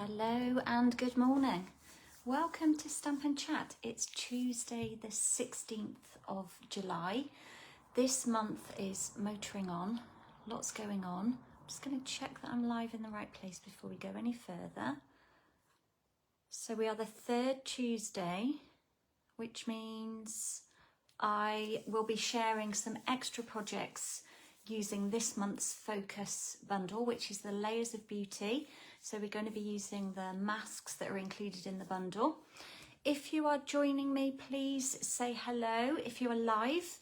Hello and good morning. Welcome to Stampin' Chat. It's Tuesday the 16th of July. This month is motoring on, lots going on. I'm just going to check that I'm live in the right place before we go any further. So we are the third Tuesday, which means I will be sharing some extra projects using this month's focus bundle, which is the Layers of Beauty. So we're going to be using the masks that are included in the bundle. If you are joining me, please say hello. If you are live,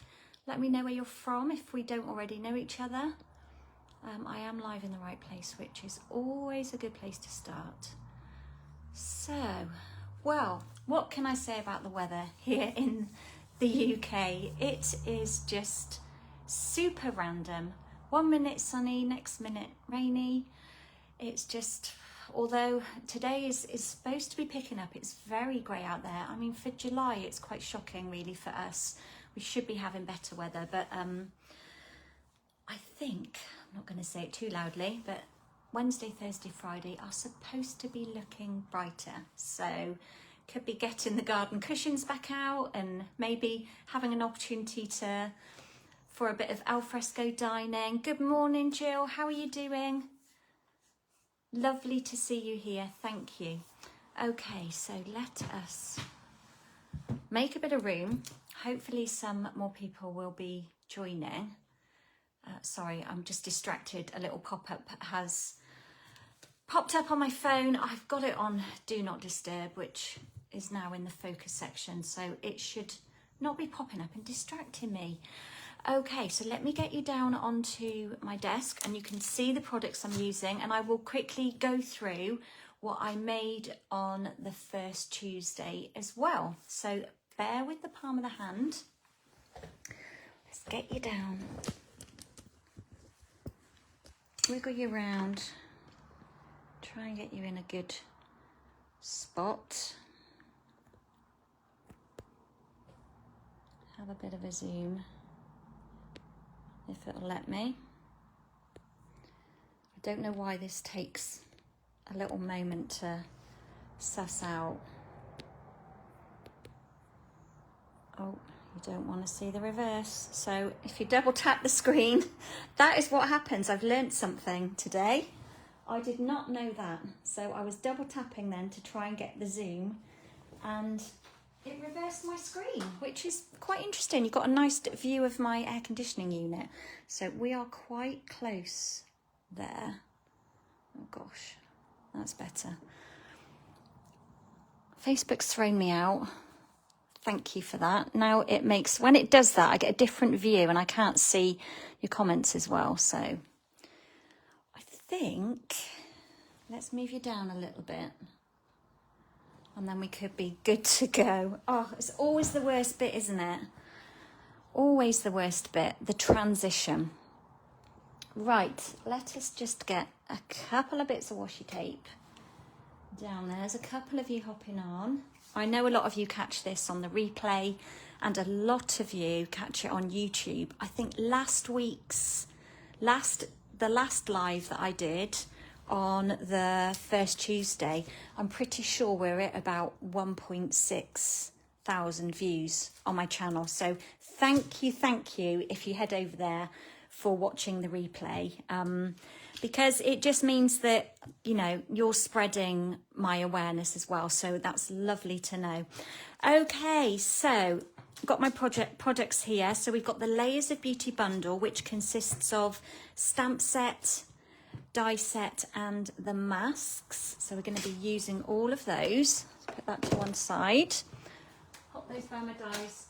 let me know where you're from if we don't already know each other. I am live in the right place, which is always a good place to start. So, well, what can I say about the weather here in the UK? It is just super random. 1 minute sunny, next minute rainy. It's just, although today is supposed to be picking up, it's very grey out there. I mean, for July, it's quite shocking really for us. We should be having better weather, but I think, I'm not going to say it too loudly, but Wednesday, Thursday, Friday are supposed to be looking brighter. So could be getting the garden cushions back out and maybe having an opportunity for a bit of alfresco dining. Good morning, Jill. How are you doing? Lovely to see you here. Thank you. Okay, so let us make a bit of room. Hopefully some more people will be joining. Sorry, I'm just distracted. A little pop-up has popped up on my phone. I've got it on Do Not Disturb, which is now in the focus section. So it should not be popping up and distracting me. Okay, so let me get you down onto my desk and you can see the products I'm using, and I will quickly go through what I made on the first Tuesday as well. So bear with the palm of the hand. Let's get you down. Wiggle you around. Try and get you in a good spot. Have a bit of a zoom, if it'll let me. I don't know why this takes a little moment to suss out. Oh, you don't want to see the reverse. So if you double tap the screen, that is what happens. I've learnt something today. I did not know that. So I was double tapping then to try and get the zoom, and it reversed my screen, which is quite interesting. You've got a nice view of my air conditioning unit. So we are quite close there. Oh gosh, that's better. Facebook's thrown me out. Thank you for that. Now it makes, when it does that, I get a different view and I can't see your comments as well. So I think, let's move you down a little bit. And then we could be good to go. Oh, it's always the worst bit, isn't it? Always the worst bit, the transition. Right, let us just get a couple of bits of washi tape down there. There's a couple of you hopping on. I know a lot of you catch this on the replay and a lot of you catch it on YouTube. I think the last live that I did on the first Tuesday, I'm pretty sure we're at about 1.6 thousand views on my channel. So thank you if you head over there for watching the replay, because it just means that, you know, you're spreading my awareness as well. So that's lovely to know. Okay, so I've got my products here. So we've got the Layers of Beauty bundle, which consists of stamp set, die set and the masks. So we're going to be using all of those. Let's put that to one side. Pop those by my dies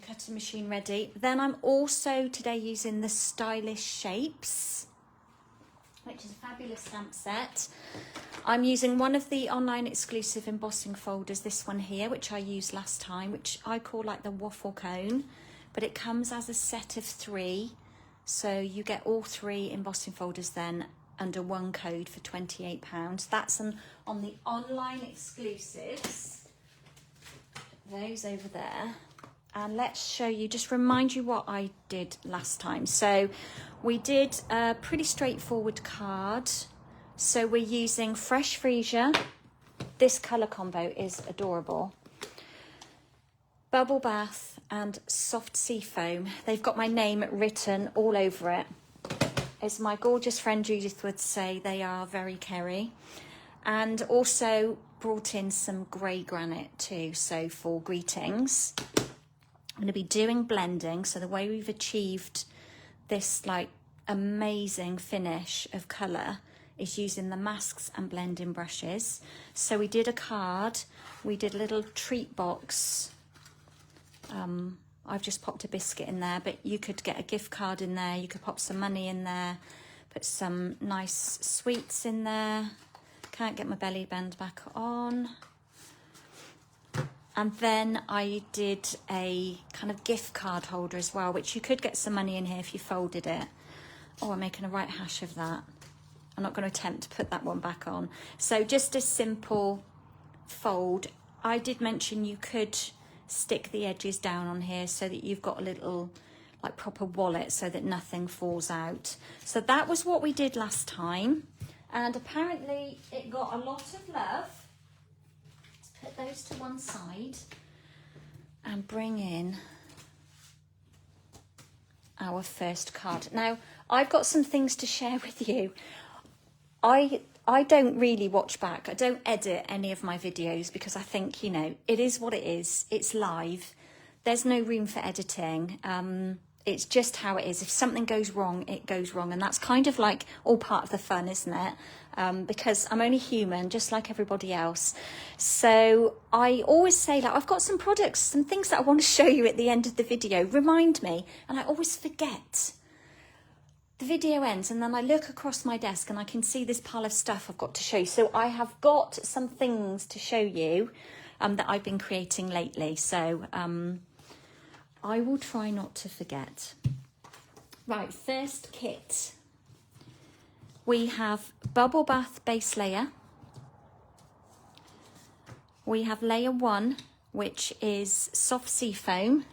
cutting machine ready. Then I'm also today using the Stylish Shapes, which is a fabulous stamp set. I'm using one of the online exclusive embossing folders, this one here, which I used last time, which I call like the waffle cone, but it comes as a set of 3. So you get all 3 embossing folders then under one code for £28. That's on the online exclusives. Those over there. And let's show you, just remind you what I did last time. So we did a pretty straightforward card So we're using fresh freesia. This colour combo is adorable. Bubble bath and soft sea foam. They've got my name written all over it. As my gorgeous friend Judith would say, they are very Kerry. And also brought in some grey granite too, so for greetings. I'm going to be doing blending, so the way we've achieved this like amazing finish of colour is using the masks and blending brushes. So we did a card, we did a little treat box. I've just popped a biscuit in there, but you could get a gift card in there, you could pop some money in there, put some nice sweets in there. Can't get my belly band back on. And then I did a kind of gift card holder as well, which you could get some money in here if you folded it. Oh, I'm making a right hash of that. I'm not going to attempt to put that one back on. So just a simple fold. I did mention you could stick the edges down on here so that you've got a little like proper wallet so that nothing falls out. So that was what we did last time. And apparently it got a lot of love. Let's put those to one side and bring in our first card. Now, I've got some things to share with you. I don't really watch back. I don't edit any of my videos because I think, you know, it is what it is. It's live. There's no room for editing. It's just how it is. If something goes wrong, it goes wrong. And that's kind of like all part of the fun, isn't it? Because I'm only human, just like everybody else. So I always say, like, I've got some products, some things that I want to show you at the end of the video. Remind me. And I always forget. The video ends and then I look across my desk and I can see this pile of stuff I've got to show you. So I have got some things to show you that I've been creating lately. So I will try not to forget. Right, first kit. We have Bubble Bath Base Layer. We have Layer 1, which is Soft Sea Foam.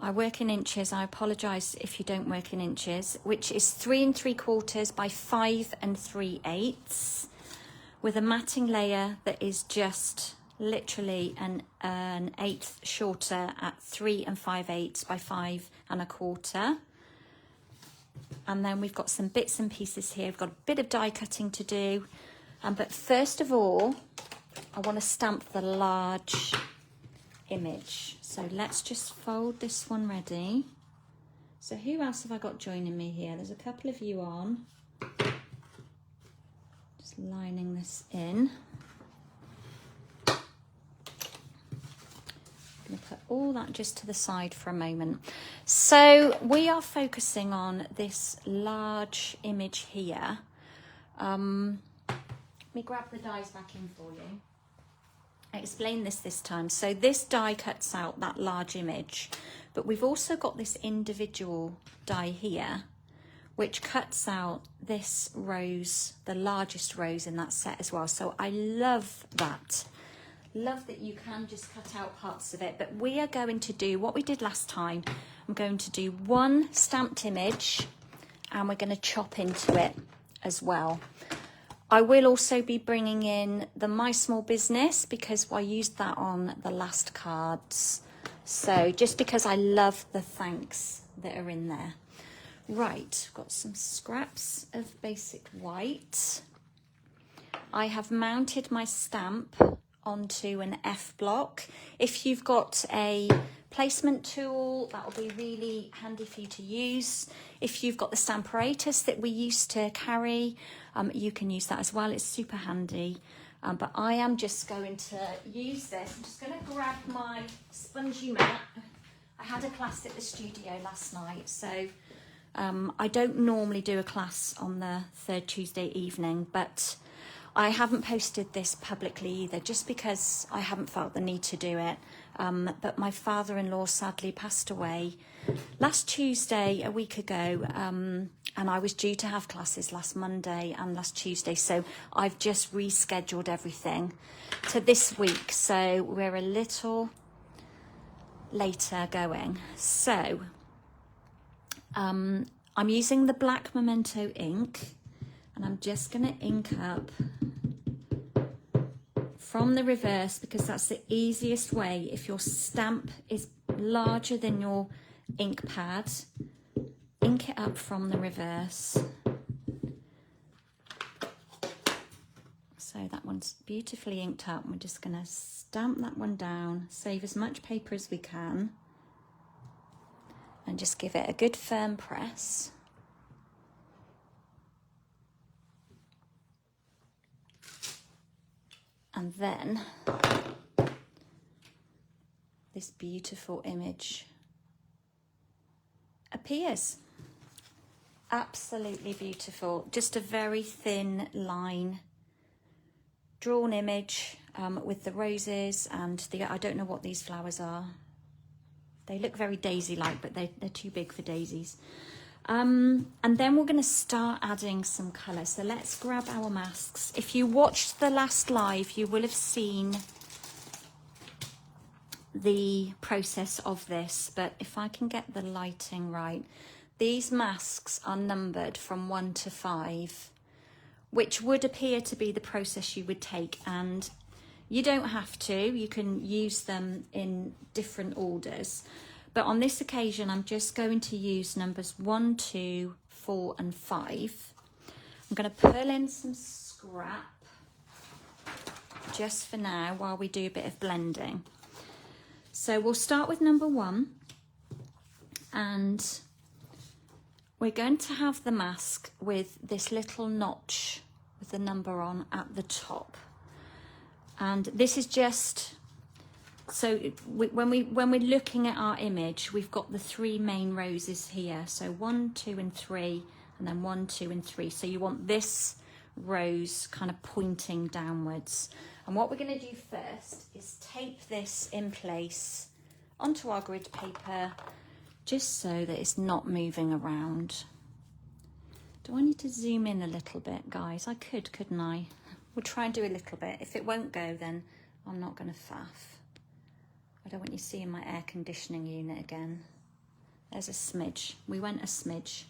I work in inches. I apologise if you don't work in inches, which is 3 3/4 by 5 3/8, with a matting layer that is just literally an 1/8 shorter at 3 5/8 by 5 1/4. And then we've got some bits and pieces here. We've got a bit of die cutting to do. But first of all, I want to stamp the large image. So let's just fold this one ready. So who else have I got joining me here? There's a couple of you on. Just lining this in. I'm going to put all that just to the side for a moment. So we are focusing on this large image here. Let me grab the dies back in for you. I explained this time. So this die cuts out that large image, but we've also got this individual die here, which cuts out this rose, the largest rose in that set as well. So I love that. Love that you can just cut out parts of it, but we are going to do what we did last time. I'm going to do one stamped image and we're going to chop into it as well. I will also be bringing in the My Small Business because I used that on the last cards. So just because I love the thanks that are in there. Right, got some scraps of basic white. I have mounted my stamp onto an F block. If you've got a placement tool, that will be really handy for you to use. If you've got the Stamparatus that we used to carry, you can use that as well. It's super handy. But I am just going to use this. I'm just going to grab my spongy mat. I had a class at the studio last night, so I don't normally do a class on the third Tuesday evening, but I haven't posted this publicly either, just because I haven't felt the need to do it. But my father-in-law sadly passed away last Tuesday, a week ago, and I was due to have classes last Monday and last Tuesday, so I've just rescheduled everything to this week, so we're a little later going. So I'm using the black Memento ink, and I'm just going to ink up from the reverse because that's the easiest way. If your stamp is larger than your ink pad, ink it up from the reverse. So that one's beautifully inked up. We're just going to stamp that one down, save as much paper as we can, and just give it a good firm press. And then this beautiful image appears. Absolutely beautiful. Just a very thin line drawn image with the roses and the, I don't know what these flowers are. They look very daisy-like, but they're too big for daisies. And then we're going to start adding some colour. So let's grab our masks. If you watched the last live, you will have seen the process of this, but if I can get the lighting right, these masks are numbered from 1 to 5. Which would appear to be the process you would take, and you don't have to, you can use them in different orders. But on this occasion, I'm just going to use numbers 1, 2, 4 and 5. I'm going to pull in some scrap just for now while we do a bit of blending. So we'll start with number 1, and we're going to have the mask with this little notch with the number on at the top. And this is just, so when we're looking at our image, we've got the 3 main roses here. So 1, 2 and 3, and then 1, 2 and 3. So you want this rose kind of pointing downwards. And what we're going to do first is tape this in place onto our grid paper, just so that it's not moving around. Do I need to zoom in a little bit, guys? I could, couldn't I? We'll try and do a little bit. If it won't go, then I'm not going to faff. I don't want you seeing my air conditioning unit again. There's a smidge. We went a smidge.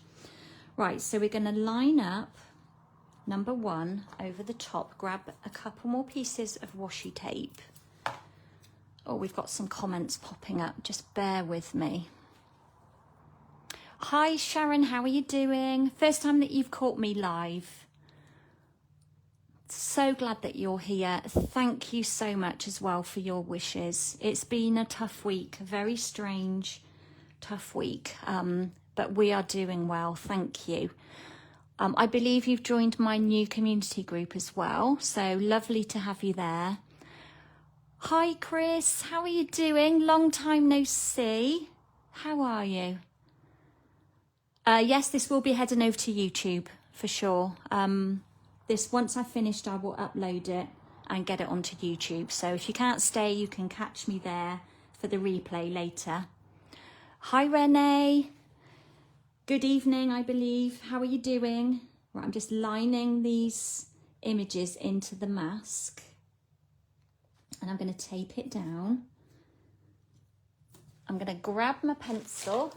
Right, so we're going to line up number 1 over the top. Grab a couple more pieces of washi tape. Oh, we've got some comments popping up. Just bear with me. Hi Sharon, how are you doing? First time that you've caught me live. So glad that you're here. Thank you so much as well for your wishes. It's been a tough week, a very strange, tough week, but we are doing well, thank you. I believe you've joined my new community group as well, so lovely to have you there. Hi Chris, how are you doing? Long time no see. How are you? Yes, this will be heading over to YouTube for sure. Once I've finished, I will upload it and get it onto YouTube. So if you can't stay, you can catch me there for the replay later. Hi Renee. Good evening, I believe. How are you doing? Right, I'm just lining these images into the mask, and I'm going to tape it down. I'm going to grab my pencil.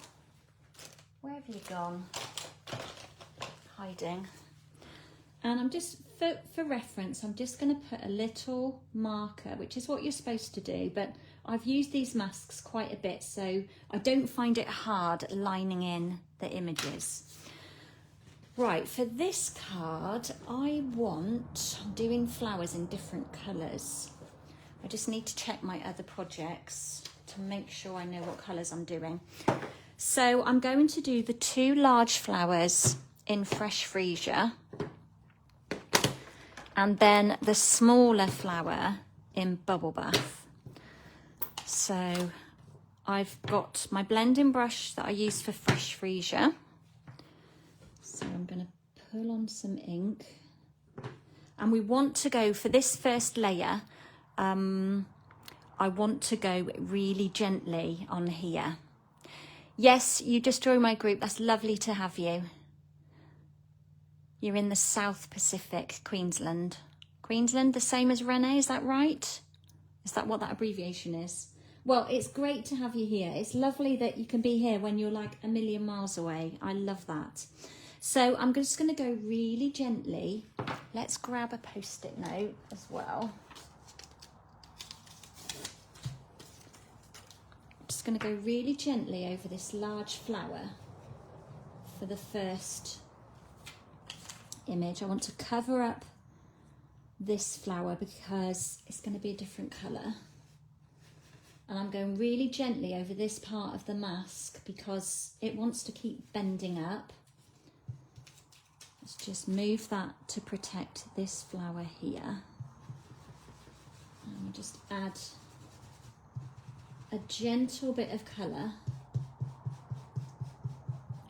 Where have you gone? Hiding. And I'm just, for reference, I'm just going to put a little marker, which is what you're supposed to do, but I've used these masks quite a bit, so I don't find it hard lining in the images. Right, for this card, I'm doing flowers in different colours. I just need to check my other projects to make sure I know what colours I'm doing. So I'm going to do the 2 large flowers in Fresh Freesia, and then the smaller flower in Bubble Bath. So I've got my blending brush that I use for Fresh Freesia. So I'm going to pull on some ink, and we want to go for this first layer. I want to go really gently on here. Yes, you just joined my group. That's lovely to have you. You're in the South Pacific, Queensland. Queensland, the same as Renee, is that right? Is that what that abbreviation is? Well, it's great to have you here. It's lovely that you can be here when you're like a million miles away. I love that. So I'm just going to go really gently. Let's grab a post-it note as well. I'm just going to go really gently over this large flower for the first image. I want to cover up this flower because it's going to be a different colour. And I'm going really gently over this part of the mask because it wants to keep bending up. Let's just move that to protect this flower here. And we'll just add a gentle bit of colour.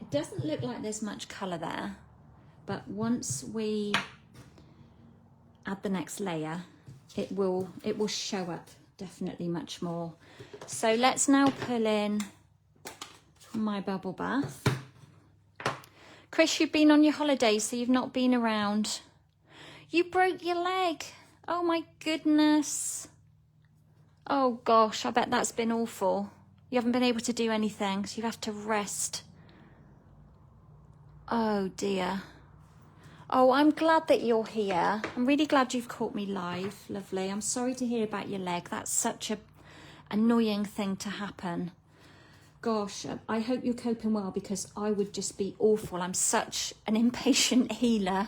It doesn't look like there's much colour there, but once we add the next layer, it will show up definitely much more. So let's now pull in my bubble bath. Chris, you've been on your holiday, so you've not been around. You broke your leg. Oh my goodness. Oh gosh, I bet that's been awful. You haven't been able to do anything, so you have to rest. Oh dear. Oh, I'm glad that you're here. I'm really glad you've caught me live. Lovely. I'm sorry to hear about your leg. That's such a annoying thing to happen. Gosh, I hope you're coping well because I would just be awful. I'm such an impatient healer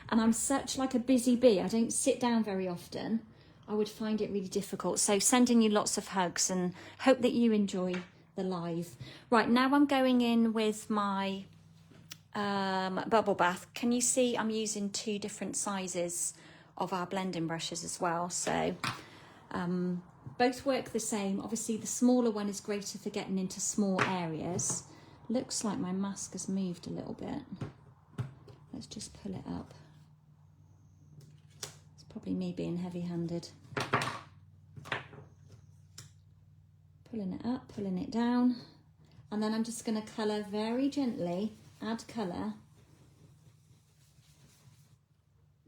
and I'm such like a busy bee. I don't sit down very often. I would find it really difficult. So sending you lots of hugs and hope that you enjoy the live. Right, now I'm going in with my bubble bath. Can you see I'm using 2 different sizes of our blending brushes as well, so both work the same. Obviously the smaller one is greater for getting into small areas. Looks like my mask has moved a little bit. Let's just pull it up. It's probably me being heavy-handed. Pulling it up, pulling it down, and then I'm just going to colour very gently. Add colour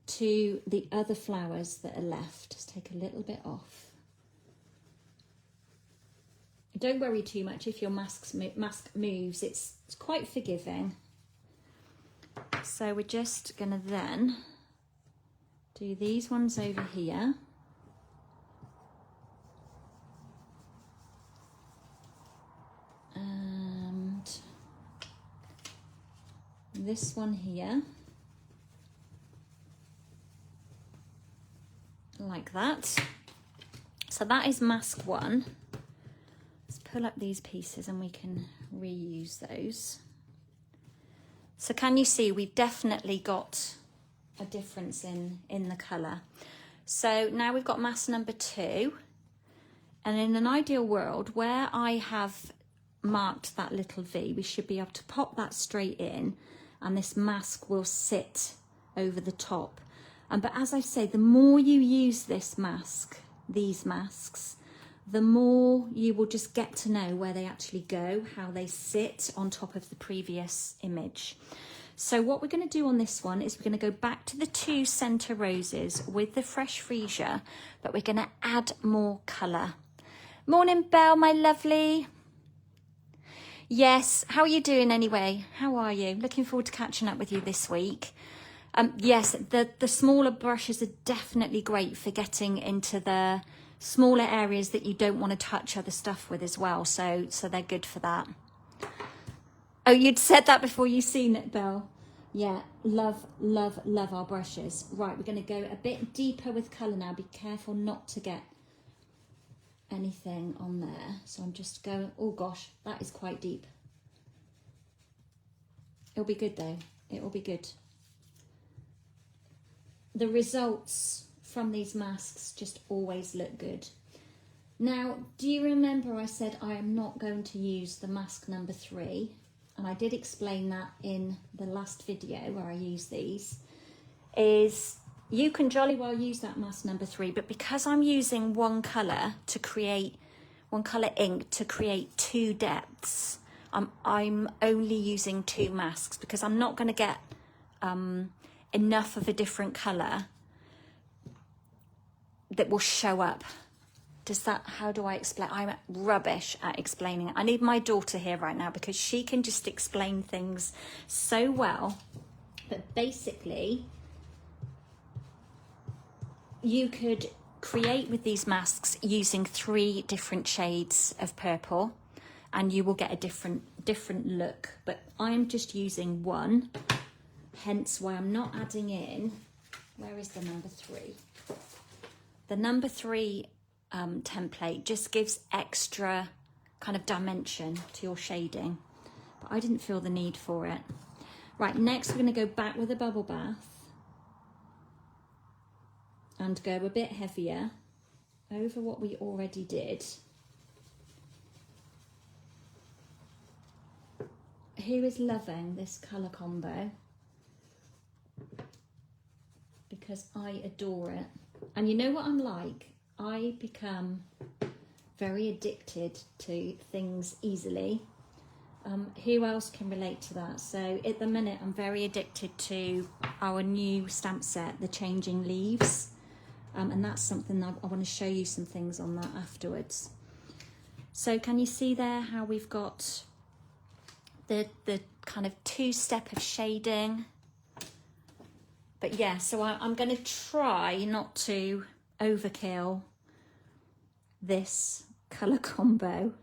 to the other flowers that are left. Just take a little bit off. Don't worry too much if your mask moves. It's quite forgiving. So we're just going to then do these ones over here. This one here, like that. So that is mask 1. Let's pull up these pieces and we can reuse those. So can you see we've definitely got a difference in the colour. So now we've got mask number 2, and in an ideal world where I have marked that little V, we should be able to pop that straight in and this mask will sit over the top. But as I say, the more you use this mask, these masks, the more you will just get to know where they actually go, how they sit on top of the previous image. So what we're going to do on this one is we're going to go back to the 2 centre roses with the fresh freesia, but we're going to add more colour. Morning, Belle, my lovely. Yes, how are you doing anyway? How are you? Looking forward to catching up with you this week. Yes, the smaller brushes are definitely great for getting into the smaller areas that you don't want to touch other stuff with as well. So they're good for that. Oh, you'd said that before you've seen it, Belle. Yeah, love, love, love our brushes. Right, we're going to go a bit deeper with colour now. Be careful not to get anything on there. So I'm just going, oh gosh, that is quite deep. It'll be good though. It will be good. The results from these masks just always look good. Now, do you remember I said I am not going to use the mask number 3? And I did explain that in the last video where I use these. Is you can jolly well use that mask number 3, but because I'm using one colour to create, one colour ink to create 2 depths, I'm only using 2 masks because I'm not going to get enough of a different colour that will show up Does that, how do I explain? I'm rubbish at explaining it. I need my daughter here right now because she can just explain things so well. But basically, you could create with these masks using 3 different shades of purple and you will get a different look. But I'm just using 1, hence why I'm not adding in, where is the number 3? The number 3 template just gives extra kind of dimension to your shading, but I didn't feel the need for it. Right, next we're going to go back with a bubble bath and go a bit heavier over what we already did. Who is loving this colour combo? Because I adore it. And you know what I'm like? I become very addicted to things easily. Who else can relate to that? So at the minute, I'm very addicted to our new stamp set, the Changing Leaves. And that's something that I want to show you some things on that afterwards. So can you see there how we've got the kind of 2-step of shading? But yeah, so I'm going to try not to overkill this colour combo.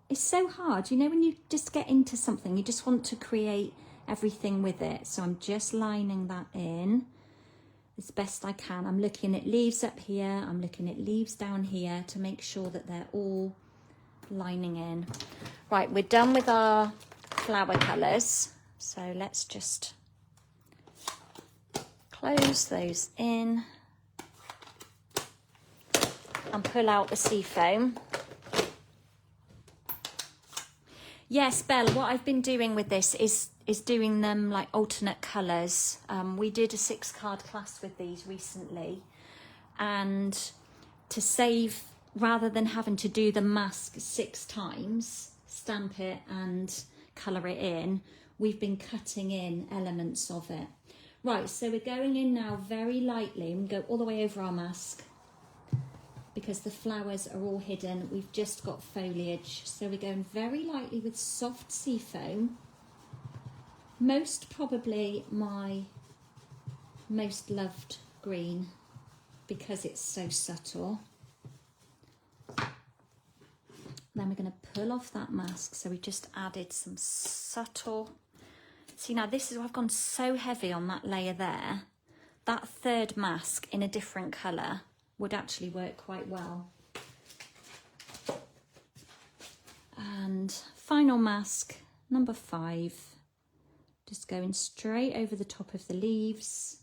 It's so hard, you know, when you just get into something, you just want to create everything with it. So I'm just lining that in as best I can. I'm looking at leaves up here, I'm looking at leaves down here to make sure that they're all lining in. Right, we're done with our flower colours. So let's just close those in and pull out the sea foam. Yes, Belle, what I've been doing with this is doing them like alternate colours. We did a 6-card class with these recently, and to save, rather than having to do the mask 6 times, stamp it and colour it in, we've been cutting in elements of it. Right, so we're going in now very lightly and go all the way over our mask because the flowers are all hidden. We've just got foliage. So we're going very lightly with soft sea foam. Most probably my most loved green because it's so subtle. Then we're going to pull off that mask. So we just added some subtle. See, now this is, I've gone so heavy on that layer there. That 3rd mask in a different colour would actually work quite well. And final mask, number 5. Just going straight over the top of the leaves.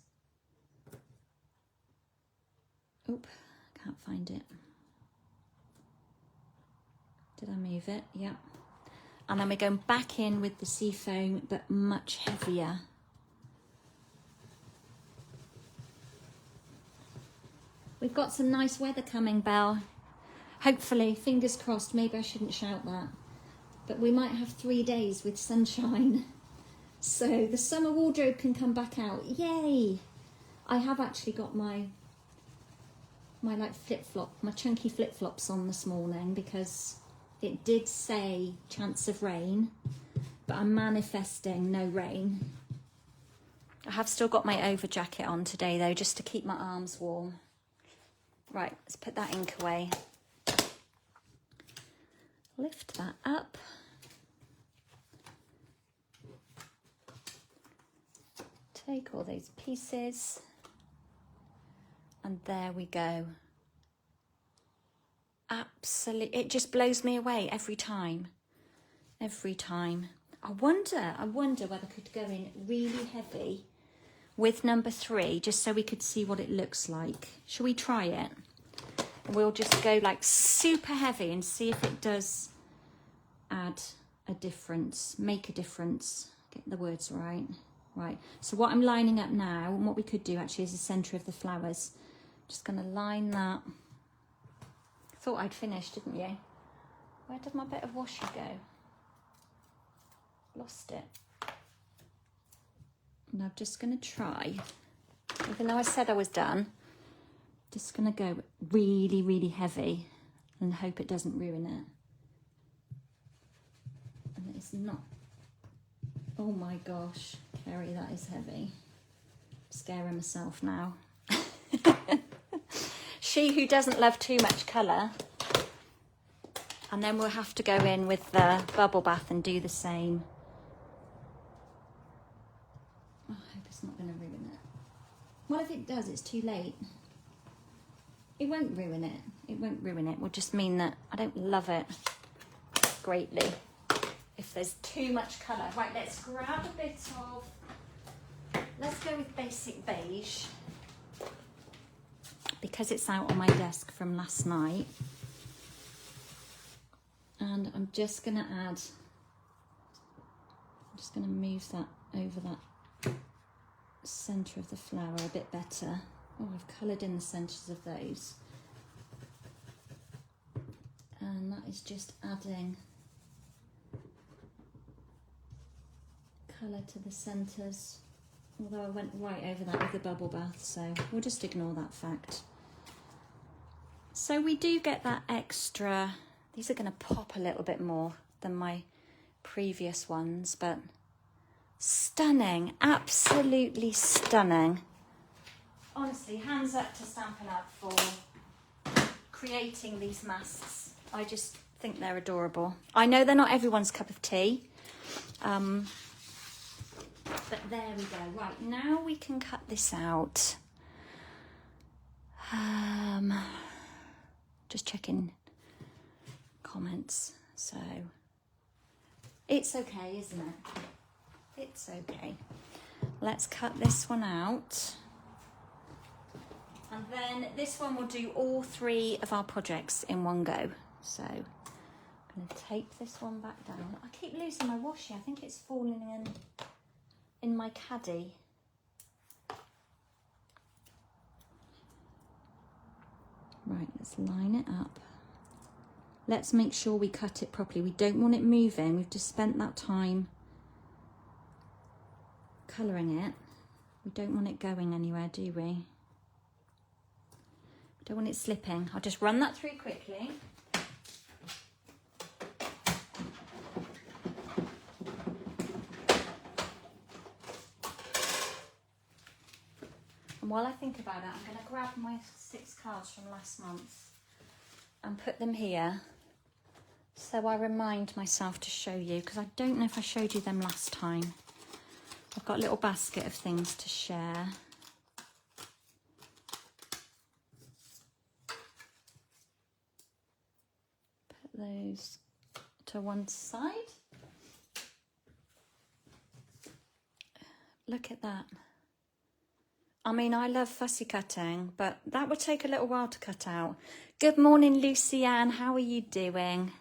Oop, can't find it. Did I move it? Yeah. And then we're going back in with the sea foam, but much heavier. We've got some nice weather coming, Belle. Hopefully, fingers crossed, maybe I shouldn't shout that. But we might have 3 days with sunshine. So the summer wardrobe can come back out. Yay! I have actually got my like flip-flop, my chunky flip-flops on this morning because it did say chance of rain, but I'm manifesting no rain. I have still got my over jacket on today though, just to keep my arms warm. Right, let's put that ink away. Lift that up. Take all those pieces. And there we go. Absolutely, it just blows me away every time. Every time. I wonder whether I could go in really heavy with number 3, just so we could see what it looks like. Shall we try it? We'll just go like super heavy and see if it does add a difference, make a difference. Get the words right. Right, so what I'm lining up now, and what we could do actually is the centre of the flowers. Just going to line that. Thought I'd finished, didn't you? Where did my bit of washi go? Lost it. And I'm just going to try, even though I said I was done, Just gonna go really, really heavy and hope it doesn't ruin it. And it's not, oh my gosh, Kerry, that is heavy. I'm scaring myself now. She who doesn't love too much colour. And then we'll have to go in with the bubble bath and do the same. Oh, I hope it's not going to ruin it. Well, if it does, it's too late. It won't ruin it. It won't ruin it. Will just mean that I don't love it greatly if there's too much colour. Right, let's grab a bit of, let's go with basic beige, because it's out on my desk from last night. And I'm just going to add, I'm just going to move that over that centre of the flower a bit better. Oh, I've coloured in the centres of those. And that is just adding colour to the centres. Although I went right over that with the bubble bath, so we'll just ignore that fact. So we do get that extra. These are going to pop a little bit more than my previous ones, but stunning, absolutely stunning. Honestly, hands up to Stampin' Up for creating these masks. I just think they're adorable. I know they're not everyone's cup of tea, but there we go. Right, now we can cut this out. Just checking comments. So it's okay, isn't it? It's okay. Let's cut this one out. And then this one will do all three of our projects in one go. So I'm going to tape this one back down. I keep losing my washi. I think it's falling in my caddy. Right, let's line it up. Let's make sure we cut it properly. We don't want it moving. We've just spent that time colouring it. We don't want it going anywhere, do we? Don't want it slipping. I'll just run that through quickly. And while I think about it, I'm going to grab my 6 cards from last month and put them here so I remind myself to show you, because I don't know if I showed you them last time. I've got a little basket of things to share. Put those to one side. Look at that. I mean, I love fussy cutting, but that would take a little while to cut out. Good morning, Lucy Ann. How are you doing?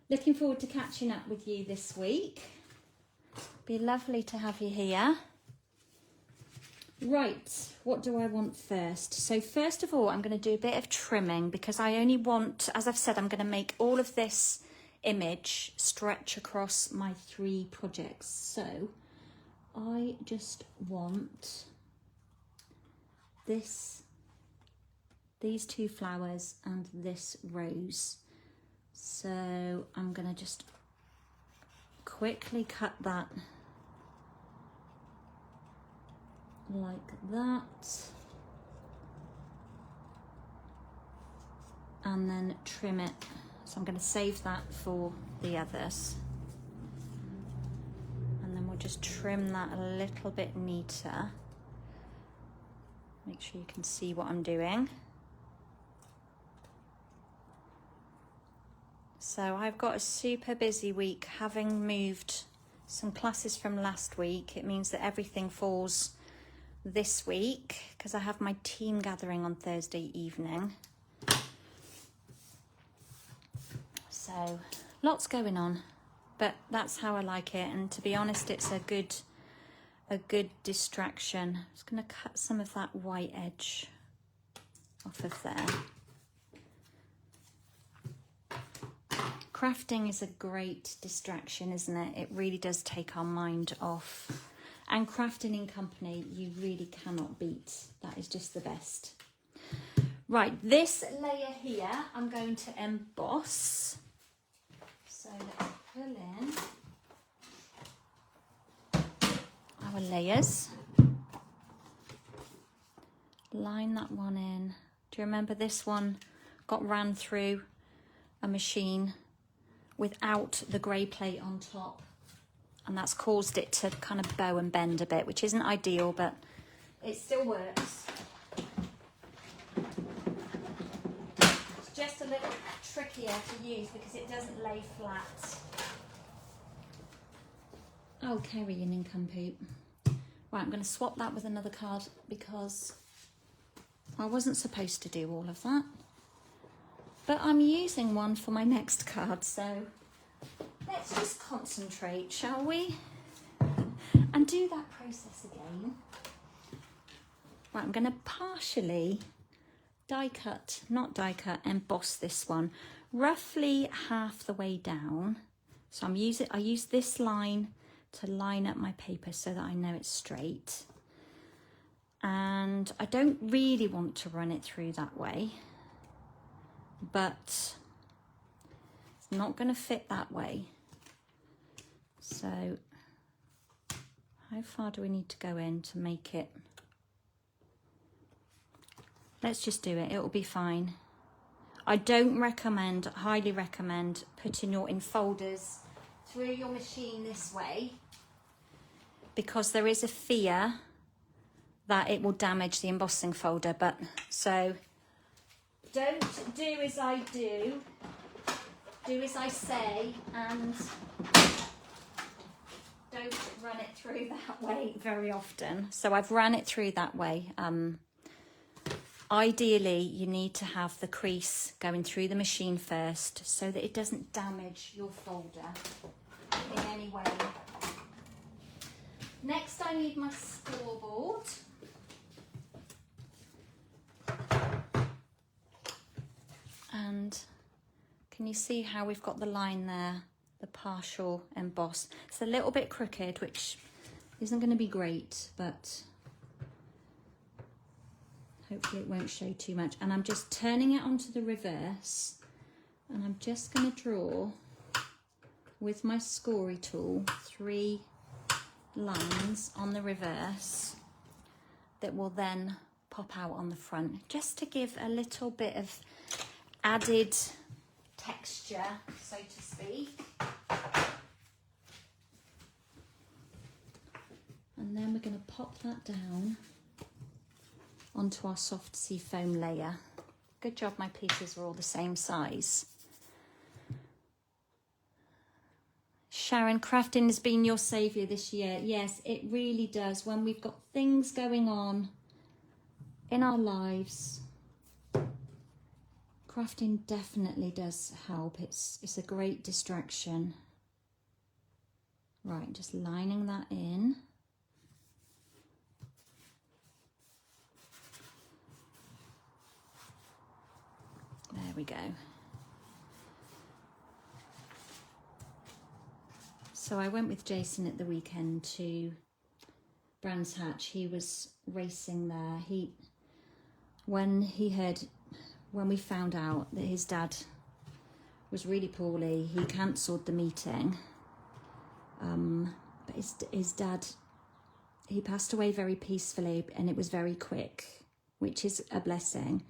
Looking forward to catching up with you this week. Be lovely to have you here. Right, what do I want first? So first of all, I'm going to do a bit of trimming because I only want, as I've said, I'm going to make all of this image stretch across my 3 projects. So I just want these 2 flowers and this rose. So I'm going to just quickly cut that like that, and then trim it. So I'm going to save that for the others, and then we'll just trim that a little bit neater. Make sure you can see what I'm doing. So I've got a super busy week, having moved some classes from last week. It means that everything falls this week because I have my team gathering on Thursday evening. So lots going on, but that's how I like it. And to be honest, it's a good distraction. I'm just going to cut some of that white edge off of there. Crafting is a great distraction, isn't it? It really does take our mind off. And crafting in company, you really cannot beat. That is just the best. Right, this layer here I'm going to emboss. So let's pull in our layers. Line that one in. Do you remember this one got ran through a machine without the grey plate on top? And that's caused it to kind of bow and bend a bit, which isn't ideal, but it still works. It's just a little trickier to use because it doesn't lay flat. Oh, Kerry, you nincompoop. Right, I'm going to swap that with another card because I wasn't supposed to do all of that. But I'm using one for my next card, so let's just concentrate, shall we? And do that process again. Right, I'm going to partially emboss this one, roughly half the way down. So I use this line to line up my paper so that I know it's straight. And I don't really want to run it through that way, but it's not going to fit that way. So how far do we need to go in to make it? Let's just do it, it'll be fine. I don't highly recommend putting your enfolders through your machine this way because there is a fear that it will damage the embossing folder, but so don't do as I do as I say, and don't run it through that way very often. So I've ran it through that way. Ideally, you need to have the crease going through the machine first so that it doesn't damage your folder in any way. Next, I need my scoreboard. And can you see how we've got the line there, the partial emboss? It's a little bit crooked, which isn't going to be great, but hopefully it won't show too much. And I'm just turning it onto the reverse, and I'm just going to draw with my scory tool 3 lines on the reverse that will then pop out on the front, just to give a little bit of added texture, so to speak. And then we're going to pop that down onto our soft sea foam layer. Good job my pieces were all the same size. Sharon, crafting has been your saviour this year. Yes, it really does. When we've got things going on in our lives, crafting definitely does help. It's a great distraction. Right, just lining that in. There we go. So I went with Jason at the weekend to Brands Hatch. He was racing there. When we found out that his dad was really poorly, he cancelled the meeting. But his dad, he passed away very peacefully, and it was very quick, which is a blessing.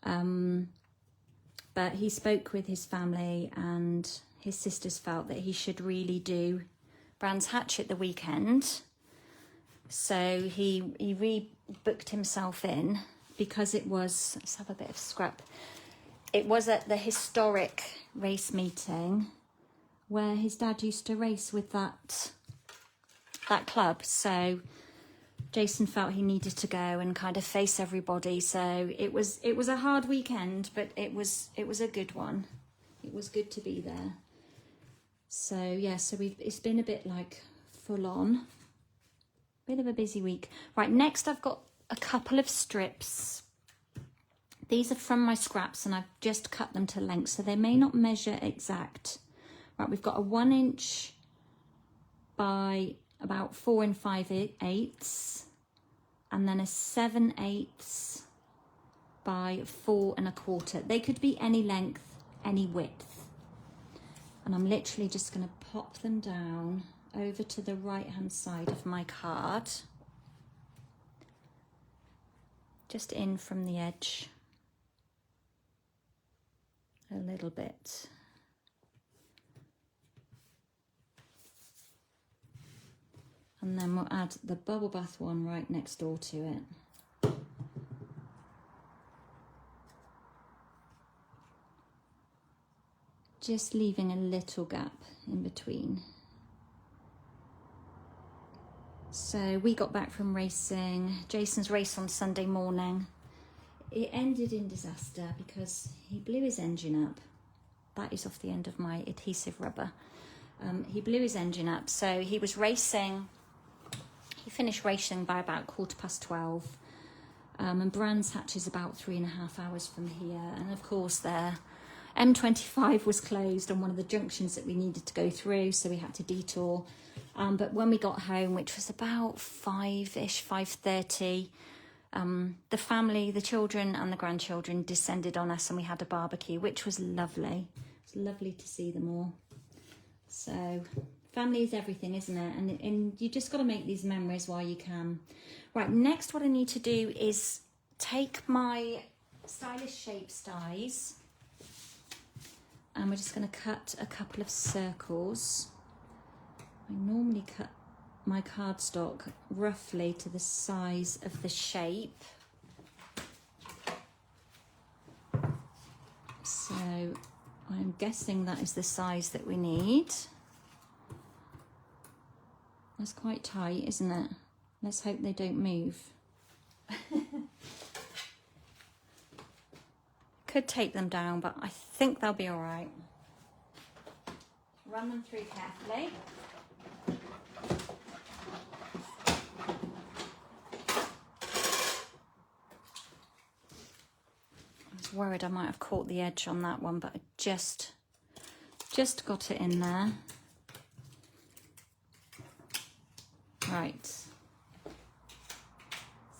But he spoke with his family, and his sisters felt that he should really do Brands Hatch at the weekend. So he rebooked himself in because it was, let's have a bit of scrap. It was at the historic race meeting where his dad used to race with that club. So Jason felt he needed to go and kind of face everybody. So it was a hard weekend, but it was a good one. It was good to be there. So yeah, it's been a bit like full on, bit of a busy week. Right, next I've got a couple of strips. These are from my scraps, and I've just cut them to length, so they may not measure exact. Right, we've got a 1 inch by about 4 5/8, and then a 7/8 by 4 1/4. They could be any length, any width. And I'm literally just going to pop them down over to the right hand side of my card. Just in from the edge a little bit. And then we'll add the bubble bath one right next door to it. Just leaving a little gap in between. So we got back from racing, Jason's race on Sunday morning. It ended in disaster because he blew his engine up. That is off the end of my adhesive rubber. He blew his engine up, so he was racing. He finished racing by about 12:15, and Brands Hatch is about 3.5 hours from here. And of course, their M25 was closed on one of the junctions that we needed to go through, so we had to detour. But when we got home, which was about 5-ish, 5:30, the family, the children and the grandchildren descended on us and we had a barbecue, which was lovely. It's lovely to see them all. So family is everything, isn't it? And you just got to make these memories while you can. Right, next what I need to do is take my Stylish Shapes dies and we're just going to cut a couple of circles. I normally cut my cardstock roughly to the size of the shape. So I'm guessing that is the size that we need. That's quite tight, isn't it? Let's hope they don't move. Could take them down, but I think they'll be all right. Run them through carefully. I was worried I might have caught the edge on that one, but I just got it in there. Right.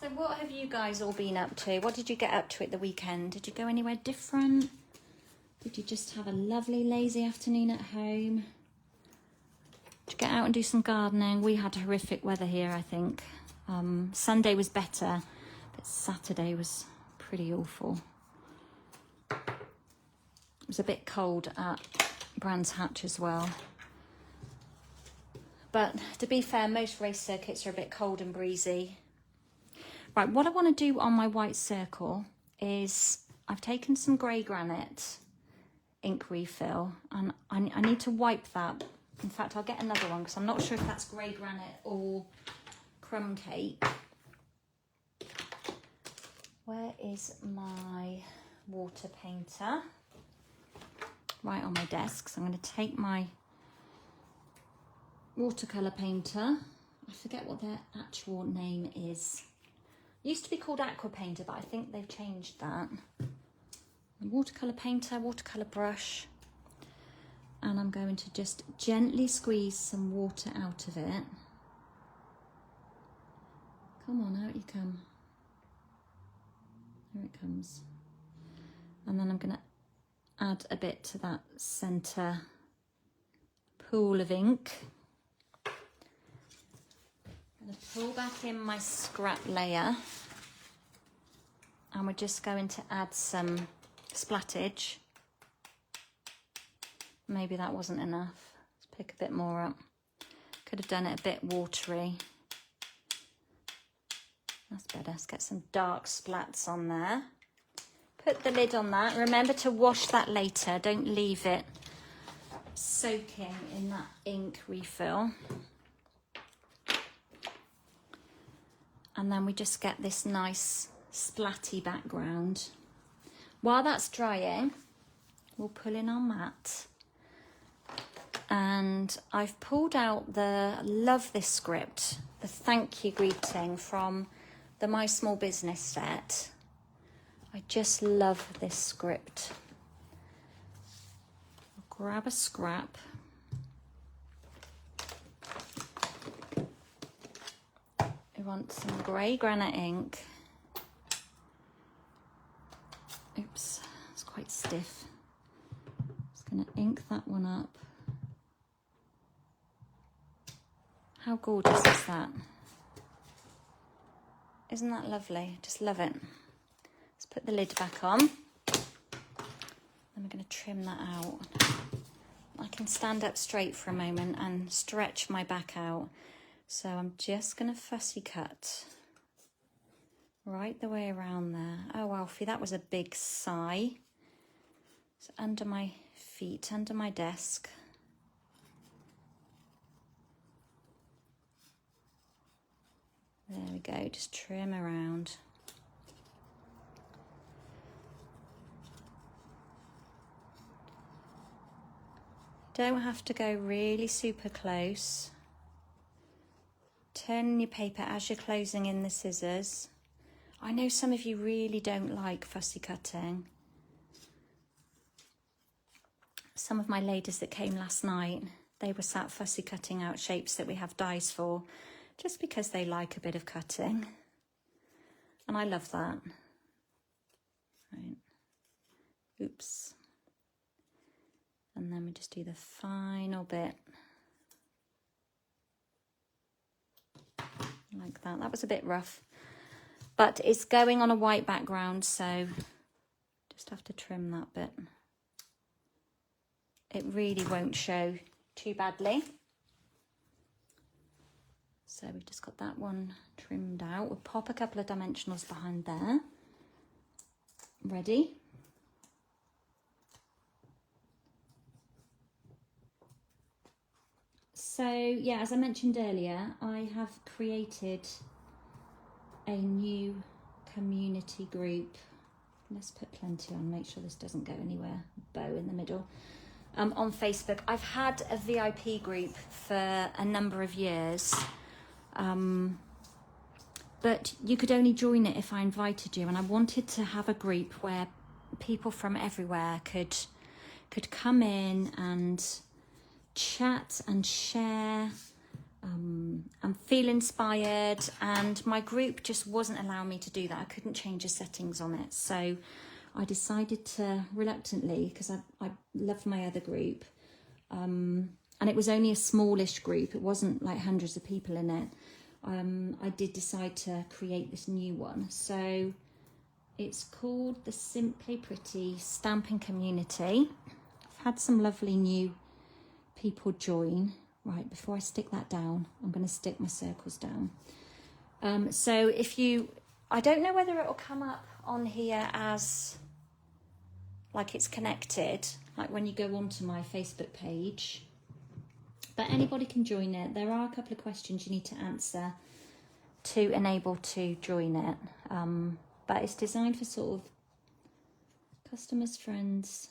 So what have you guys all been up to? What did you get up to at the weekend? Did you go anywhere different? Did you just have a lovely lazy afternoon at home? Did you get out and do some gardening? We had horrific weather here, I think. Sunday was better, but Saturday was pretty awful. It was a bit cold at Brands Hatch as well. But to be fair, most race circuits are a bit cold and breezy. Right, what I want to do on my white circle is I've taken some grey granite ink refill and I need to wipe that. In fact, I'll get another one because I'm not sure if that's grey granite or crumb cake. Where is my water painter? Right on my desk. So I'm going to take my watercolour painter. I forget what their actual name is. It used to be called aqua painter, but I think they've changed that. Watercolour painter, watercolour brush, and I'm going to just gently squeeze some water out of it. Come on, out you come. Here it comes. And then I'm going to add a bit to that centre pool of ink. I'm going to pull back in my scrap layer and we're just going to add some splattage. Maybe that wasn't enough. Let's pick a bit more up. Could have done it a bit watery. That's better. Let's get some dark splats on there. Put the lid on that. Remember to wash that later. Don't leave it soaking in that ink refill. And then we just get this nice splatty background. While that's drying, we'll pull in our mat. And I've pulled out the, love this script, the thank you greeting from the My Small Business set. I just love this script. I'll grab a scrap. We want some grey granite ink. Oops, it's quite stiff. Just going to ink that one up. How gorgeous is that? Isn't that lovely? Just love it. Let's put the lid back on. Then we're going to trim that out. I can stand up straight for a moment and stretch my back out. So I'm just going to fussy cut right the way around there. Oh, Alfie, that was a big sigh. It's under my feet, under my desk. There we go, just trim around. Don't have to go really super close. Turn your paper as you're closing in the scissors. I know some of you really don't like fussy cutting. Some of my ladies that came last night, they were sat fussy cutting out shapes that we have dies for, just because they like a bit of cutting. And I love that. Right. Oops. And then we just do the final bit. Like that. That was a bit rough. But it's going on a white background, so just have to trim that bit. It really won't show too badly. So we've just got that one trimmed out. We'll pop a couple of dimensionals behind there. Ready? So yeah, as I mentioned earlier, I have created a new community group. Let's put plenty on, make sure this doesn't go anywhere. Bow in the middle. On Facebook. I've had a VIP group for a number of years. But you could only join it if I invited you, and I wanted to have a group where people from everywhere could come in and chat and share and feel inspired, and my group just wasn't allowing me to do that. I couldn't change the settings on it, so I decided to reluctantly, because I loved my other group, and it was only a smallish group, it wasn't like hundreds of people in it. I did decide to create this new one. So it's called the Simply Pretty Stamping Community. I've had some lovely new people join. Right, before I stick that down, I'm going to stick my circles down. So if you, I don't know whether it will come up on here as like it's connected, like when you go onto my Facebook page. But anybody can join it. There are a couple of questions you need to answer to enable to join it. But it's designed for sort of customers, friends,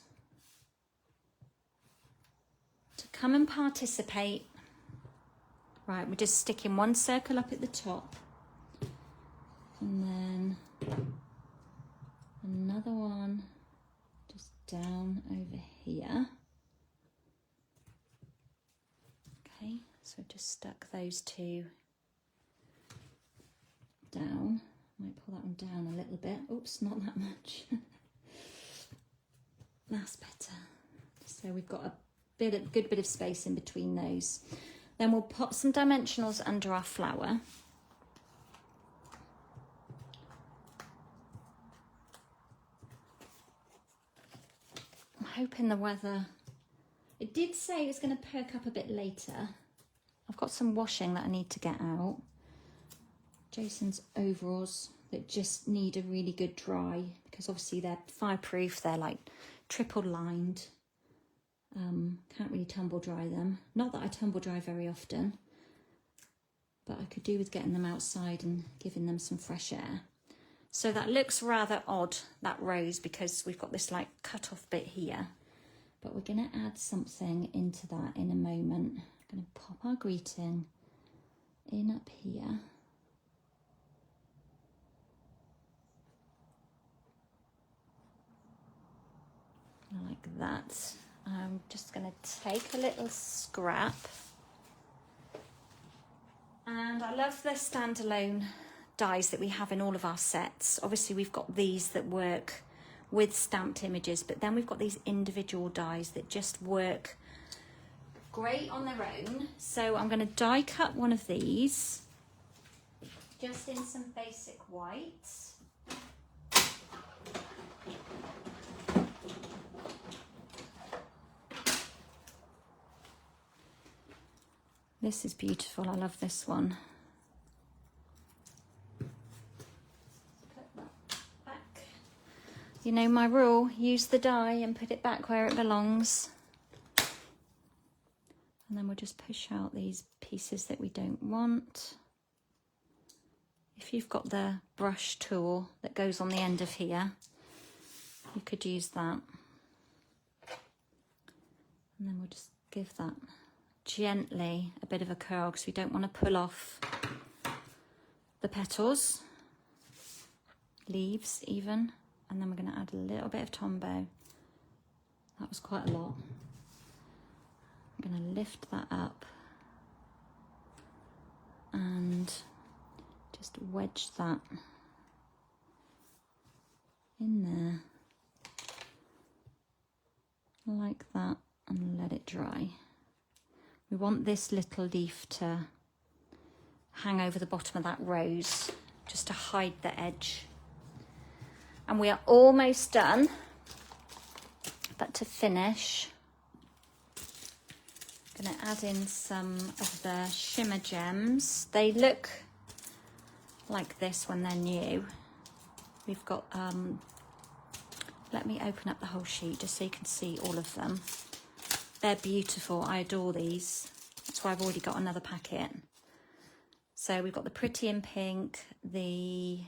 to come and participate. Right, we're just sticking one circle up at the top. And then another one just down over here. Okay, so just stuck those two down. Might pull that one down a little bit. Oops, not that much. That's better. So we've got a good bit of space in between those. Then we'll pop some dimensionals under our flower. I'm hoping the weather, it did say it was going to perk up a bit later. I've got some washing that I need to get out. Jason's overalls that just need a really good dry, because obviously they're fireproof, they're like triple lined. Can't really tumble dry them. Not that I tumble dry very often, but I could do with getting them outside and giving them some fresh air. So that looks rather odd, that rose, because we've got this like cut off bit here, but we're going to add something into that in a moment. I'm going to pop our greeting in up here. Like that. I'm just going to take a little scrap, and I love the standalone dies that we have in all of our sets. Obviously we've got these that work with stamped images, but then we've got these individual dies that just work great on their own. So I'm going to die cut one of these just in some basic whites. This is beautiful. I love this one. Put that back. You know my rule, use the die and put it back where it belongs. And then we'll just push out these pieces that we don't want. If you've got the brush tool that goes on the end of here, you could use that. And then we'll just give that gently a bit of a curl because we don't want to pull off the petals, leaves even. And then we're going to add a little bit of Tombow. That was quite a lot. I'm going to lift that up and just wedge that in there like that and let it dry. We want this little leaf to hang over the bottom of that rose just to hide the edge. And we are almost done, but to finish, I'm going to add in some of the shimmer gems. They look like this when they're new. We've got, let me open up the whole sheet just so you can see all of them. They're beautiful. I adore these. That's why I've already got another packet. So we've got the Pretty in Pink, the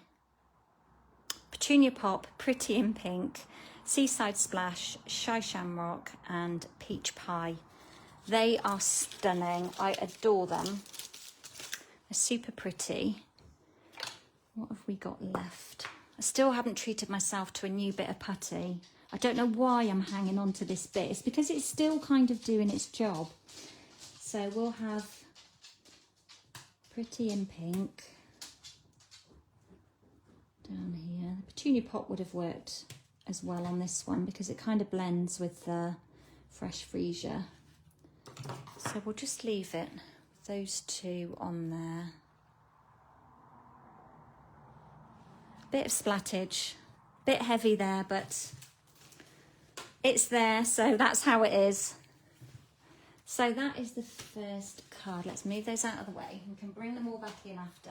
Petunia Pop, Pretty in Pink, Seaside Splash, Shy Shamrock, and Peach Pie. They are stunning. I adore them. They're super pretty. What have we got left? I still haven't treated myself to a new bit of putty. I don't know why I'm hanging on to this bit. It's because it's still kind of doing its job. So we'll have Pretty in Pink down here. The Petunia Pop would have worked as well on this one because it kind of blends with the fresh freesia. So we'll just leave it, those two on there. Bit of splattage, bit heavy there, but it's there, so that's how it is. So that is the first card. Let's move those out of the way. We can bring them all back in after.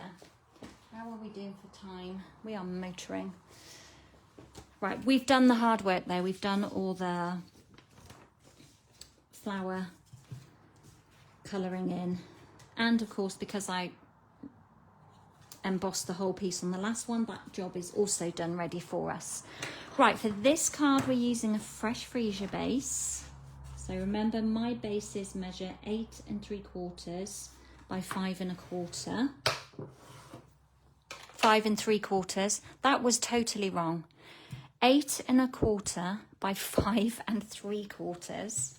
How are we doing for time? We are motoring. Right, we've done the hard work there. We've done all the flower colouring in. And of course, because I embossed the whole piece on the last one, that job is also done, ready for us. Right, for this card we're using a fresh freesia base. So remember, my bases measure 8 3/4 by 5 1/4. 5 3/4. That was totally wrong. 8 1/4 by 5 3/4.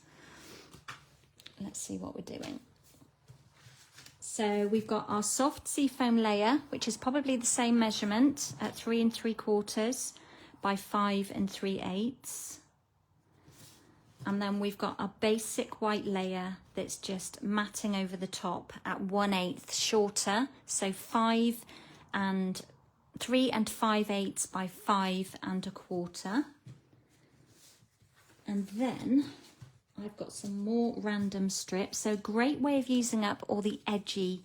Let's see what we're doing. So we've got our soft seafoam layer, which is probably the same measurement at 3 3/4 by 5 3/8. And then we've got our basic white layer that's just matting over the top at 1/8 shorter. So 3 5/8 by 5 1/4. And then I've got some more random strips. So great way of using up all the edgy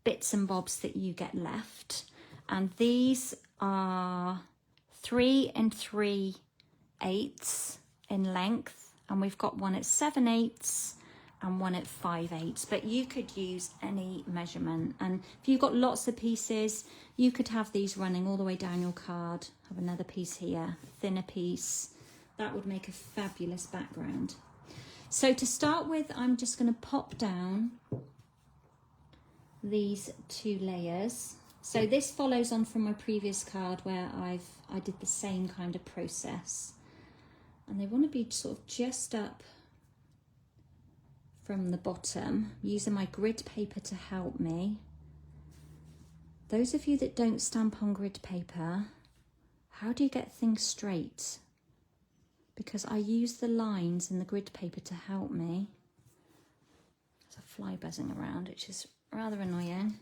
bits and bobs that you get left. And these are 3 3/8 in length. And we've got one at 7/8 and one at 5/8. But you could use any measurement. And if you've got lots of pieces, you could have these running all the way down your card. Have another piece here, a thinner piece. That would make a fabulous background. So to start with, I'm just going to pop down these 2 layers. So this follows on from my previous card where I did the same kind of process. And they want to be sort of just up from the bottom, using my grid paper to help me. Those of you that don't stamp on grid paper, how do you get things straight? because I use the lines in the grid paper to help me. There's a fly buzzing around, which is rather annoying.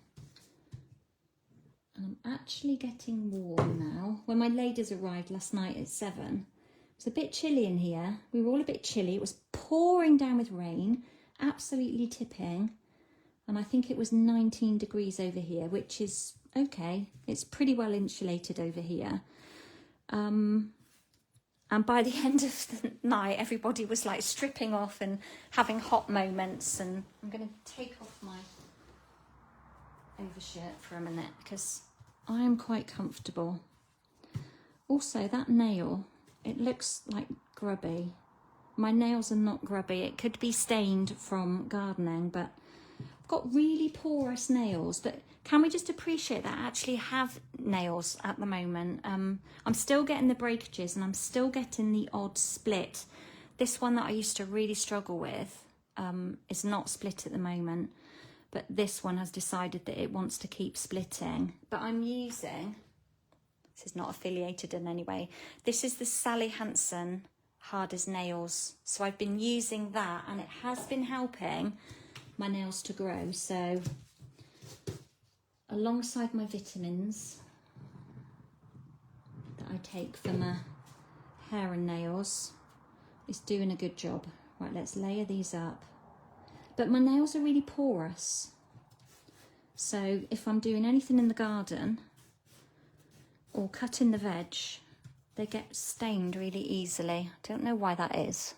And I'm actually getting warm now. When my ladies arrived last night at 7, it was a bit chilly in here. We were all a bit chilly. It was pouring down with rain, absolutely tipping. And I think it was 19 degrees over here, which is okay. It's pretty well insulated over here. And by the end of the night, everybody was like stripping off and having hot moments. And I'm going to take off my overshirt for a minute because I am quite comfortable. Also, that nail, it looks like grubby. My nails are not grubby. It could be stained from gardening, but I've got really porous nails. But can we just appreciate that I actually have nails at the moment? I'm still getting the breakages and I'm still getting the odd split. This one that I used to really struggle with is not split at the moment. But this one has decided that it wants to keep splitting. But I'm using, this is not affiliated in any way, this is the Sally Hansen Hard as Nails. So I've been using that and it has been helping my nails to grow. So alongside my vitamins that I take for my hair and nails, it's doing a good job. Right, let's layer these up. But my nails are really porous. So if I'm doing anything in the garden or cutting the veg, they get stained really easily. I don't know why that is.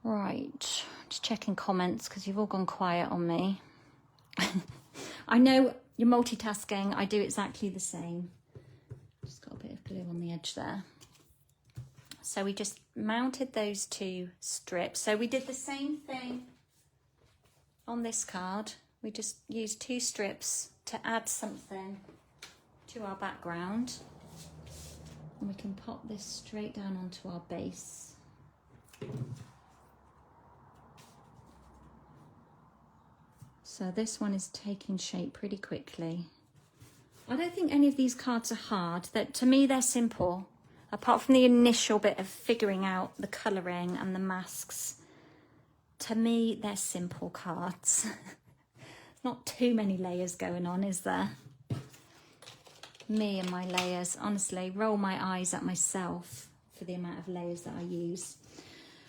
Right, just checking comments because you've all gone quiet on me. I know you're multitasking. I do exactly the same. Just got a bit of glue on the edge there. So we just mounted those 2 strips. So we did the same thing on this card. We just used 2 strips to add something to our background. And we can pop this straight down onto our base. So this one is taking shape pretty quickly. I don't think any of these cards are hard. To me, they're simple. Apart from the initial bit of figuring out the colouring and the masks, to me, they're simple cards. There's not too many layers going on, is there? Me and my layers, honestly, roll my eyes at myself for the amount of layers that I use.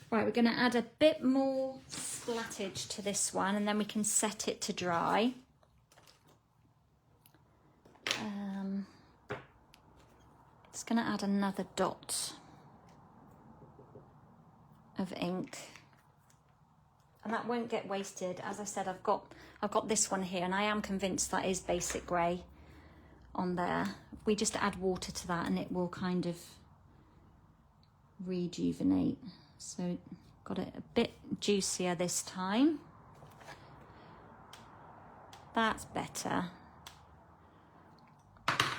Right, we're going to add a bit more splattage to this one and then we can set it to dry. It's going to add another dot of ink, and that won't get wasted. As I said, I've got this one here, and I am convinced that is basic grey on there. We just add water to that, and it will kind of rejuvenate. So got it a bit juicier this time. That's better.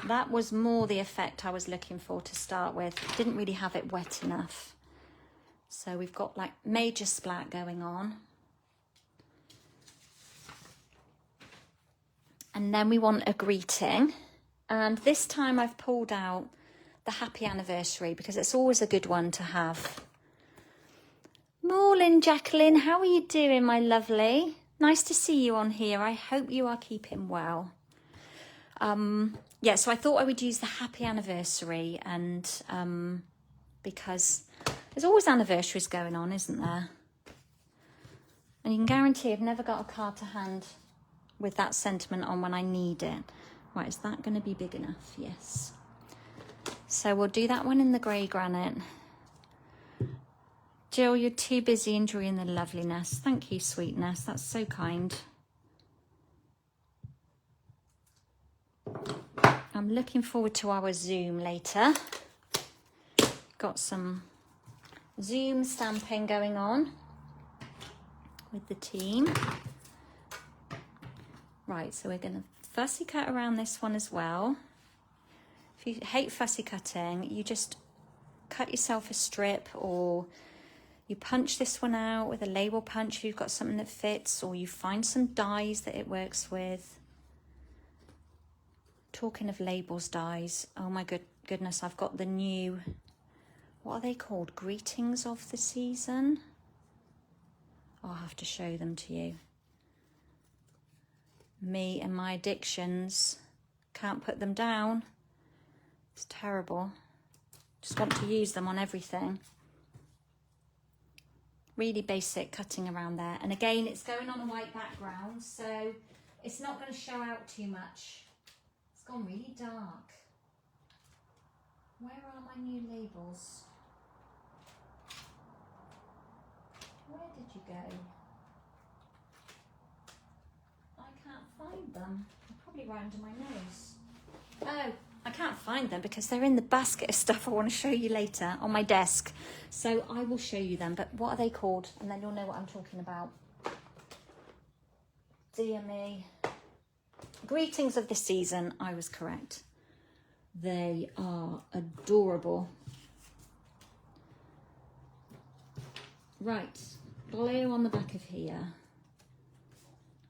That was more the effect I was looking for to start with. Didn't really have it wet enough. So we've got like major splat going on. And then we want a greeting. And this time I've pulled out the happy anniversary because it's always a good one to have. Morning, Jacqueline. How are you doing, my lovely? Nice to see you on here. I hope you are keeping well. Yeah, so I thought I would use the happy anniversary, and because there's always anniversaries going on, isn't there? And you can guarantee I've never got a card to hand with that sentiment on when I need it. Right, is that going to be big enough? Yes. So we'll do that one in the grey granite. Jill, you're too busy enjoying the loveliness. Thank you, sweetness. That's so kind. I'm looking forward to our Zoom later. Got some Zoom stamping going on with the team. Right, so we're going to fussy cut around this one as well. If you hate fussy cutting, you just cut yourself a strip, or you punch this one out with a label punch if you've got something that fits, or you find some dies that it works with. Talking of labels dies, oh my goodness, I've got the new what are they called? Greetings of the season? I'll have to show them to you. Me and my addictions, can't put them down. It's terrible. Just want to use them on everything. Really basic cutting around there. And again, it's going on a white background, so it's not going to show out too much. It's gone really dark. Where are my new labels? Where did you go? I can't find them. They're probably right under my nose. Oh, I can't find them because they're in the basket of stuff I want to show you later on my desk. So I will show you them, but what are they called? And then you'll know what I'm talking about. Dear me. Greetings of the season, I was correct. They are adorable. Right, glue on the back of here.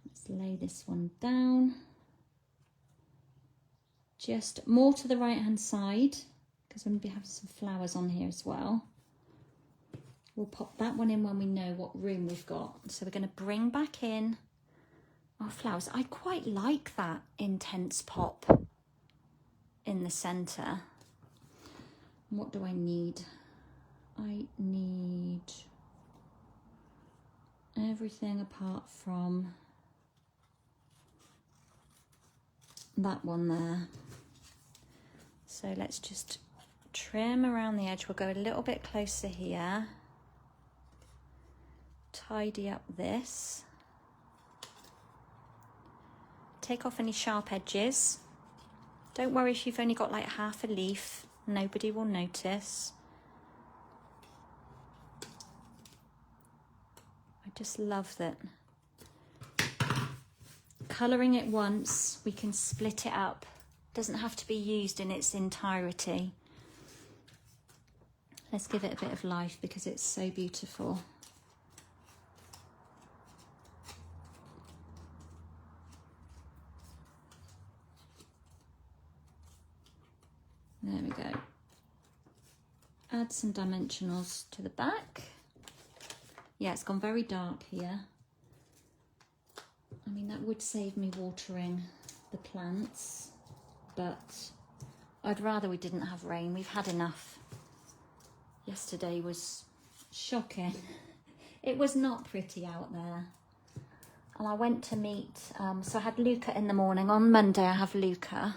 Let's lay this one down. Just more to the right hand side, because we're going to have some flowers on here as well. We'll pop that one in when we know what room we've got. So we're going to bring back in our flowers. I quite like that intense pop in the centre. What do I need? I need everything apart from that one there. So let's just trim around the edge. We'll go a little bit closer here. Tidy up this. Take off any sharp edges. Don't worry if you've only got like half a leaf. Nobody will notice. I just love that. Colouring it once, we can split it up. Doesn't have to be used in its entirety. Let's give it a bit of life because it's so beautiful. There we go. Add some dimensionals to the back. Yeah, it's gone very dark here. I mean, that would save me watering the plants, but I'd rather we didn't have rain. We've had enough. Yesterday was shocking. It was not pretty out there. And I went to meet, so I had Luca in the morning. On Monday, I have Luca.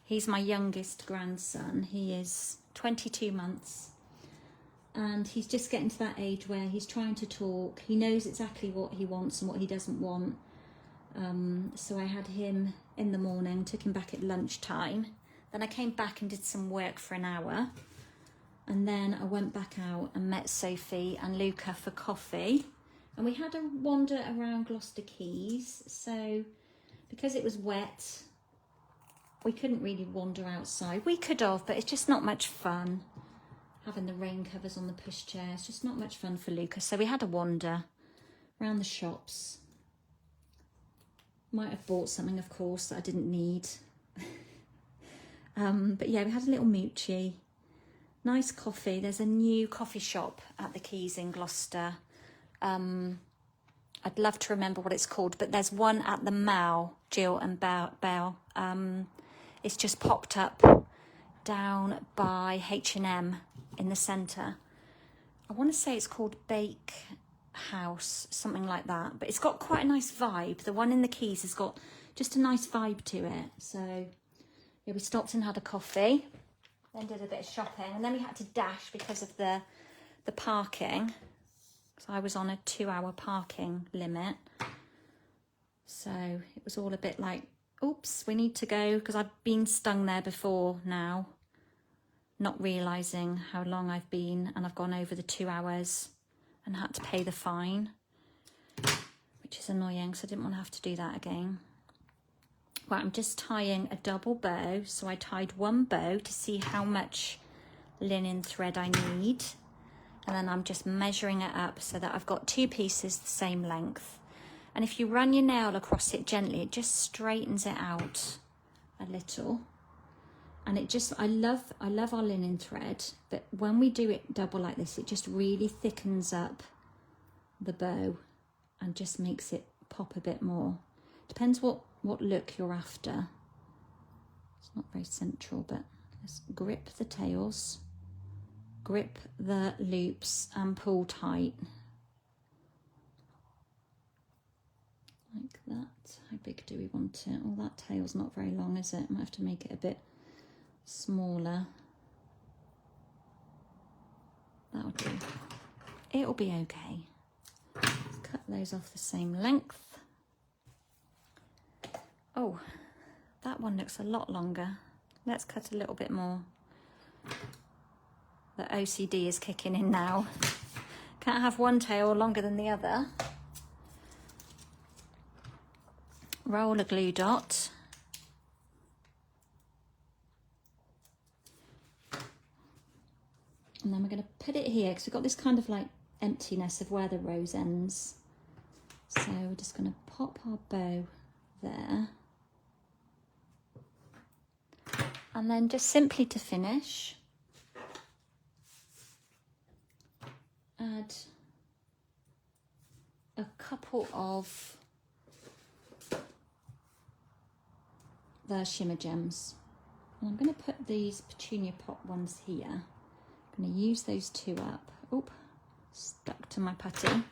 He's my youngest grandson. He is 22 months. And he's just getting to that age where he's trying to talk. He knows exactly what he wants and what he doesn't want. So I had him in the morning, took him back at lunchtime. Then I came back and did some work for an hour. And then I went back out and met Sophie and Luca for coffee. And we had a wander around Gloucester Quays. So because it was wet, we couldn't really wander outside. We could have, but it's just not much fun. Having the rain covers on the pushchair, it's just not much fun for Luca. So we had a wander around the shops. Might have bought something, of course, that I didn't need. But yeah, we had a little moochie. Nice coffee. There's a new coffee shop at the Quays in Gloucester. I'd love to remember what it's called, but there's one at the Mall, Jill and Belle. It's just popped up down by H&M in the centre. I want to say it's called Bake House, something like that, but it's got quite a nice vibe. The one in the Quays has got just a nice vibe to it. So yeah, we stopped and had a coffee, then did a bit of shopping, and then we had to dash because of the parking. So I was on a 2-hour parking limit, so it was all a bit like, oops, we need to go, because I've been stung there before now, not realising how long I've been, and I've gone over the 2 hours and had to pay the fine, which is annoying, so I didn't want to have to do that again. Well, I'm just tying a double bow, so I tied one bow to see how much linen thread I need, and then I'm just measuring it up so that I've got 2 pieces the same length. And if you run your nail across it gently, it just straightens it out a little. And it just, I love our linen thread, but when we do it double like this, it just really thickens up the bow and just makes it pop a bit more. Depends what look you're after. It's not very central, but let's grip the tails, grip the loops and pull tight. Like that. How big do we want it? Oh, that tail's not very long, is it? Might have to make it a bit smaller. That'll do. It'll be okay. Let's cut those off the same length. Oh, that one looks a lot longer. Let's cut a little bit more. The OCD is kicking in now. Can't have one tail longer than the other. Roll a glue dot. And then we're going to put it here because we've got this kind of like emptiness of where the rose ends. So we're just going to pop our bow there. And then just simply to finish, add a couple of the shimmer gems. And I'm going to put these petunia pot ones here. I'm going to use those two up. Oop, stuck to my putty.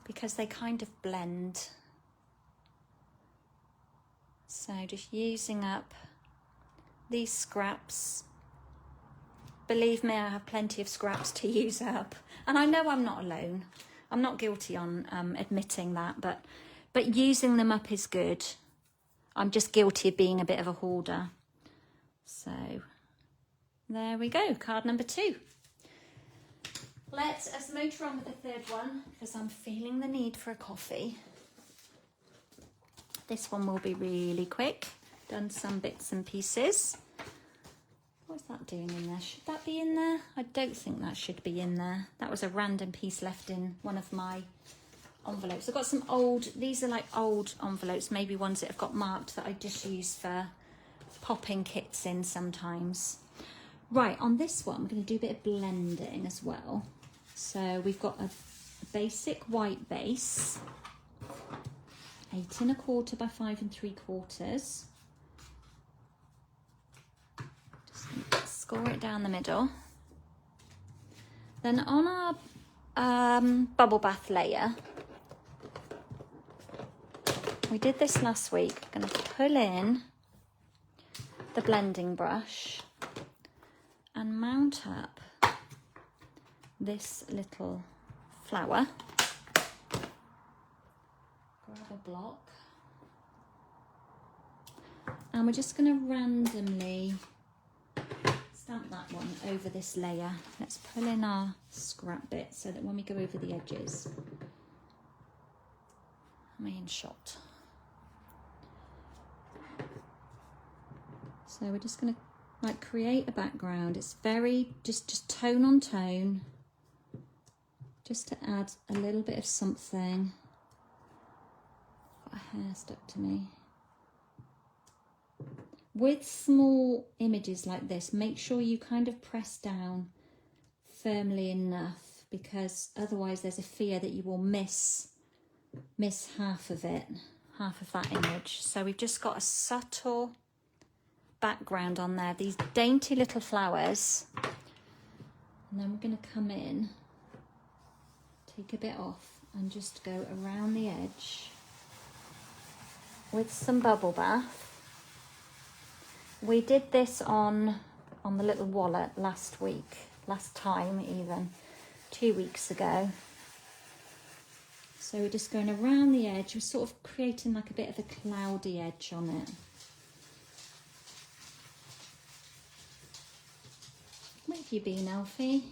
Because they kind of blend. So just using up these scraps. Believe me, I have plenty of scraps to use up. And I know I'm not alone. I'm not guilty on admitting that, but using them up is good. I'm just guilty of being a bit of a hoarder. So there we go, card number 2. Let's motor on with the third one because I'm feeling the need for a coffee. This one will be really quick. Done some bits and pieces. What's that doing in there? Should that be in there? I don't think that should be in there. That was a random piece left in one of my envelopes. I've got some old, these are like old envelopes, maybe ones that have got marked that I just use for popping kits in sometimes. Right, on this one, we're going to do a bit of blending as well. So we've got a basic white base, 8 1/4 by 5 3/4. Just score it down the middle. Then on our bubble bath layer, we did this last week. I'm going to pull in the blending brush and mount up this little flower. Grab a block. And we're just going to randomly stamp that one over this layer. Let's pull in our scrap bit so that when we go over the edges, am I in shot? So we're just going to like create a background. It's very just tone on tone, just to add a little bit of something. Got a hair stuck to me. With small images like this, make sure you kind of press down firmly enough, because otherwise there's a fear that you will miss half of it, half of that image. So we've just got a subtle background on there, these dainty little flowers, and then we're going to come in, take a bit off and just go around the edge with some bubble bath. We did this on the little wallet last time even, 2 weeks ago. So we're just going around the edge, we're sort of creating like a bit of a cloudy edge on it. Where have you been, Alfie?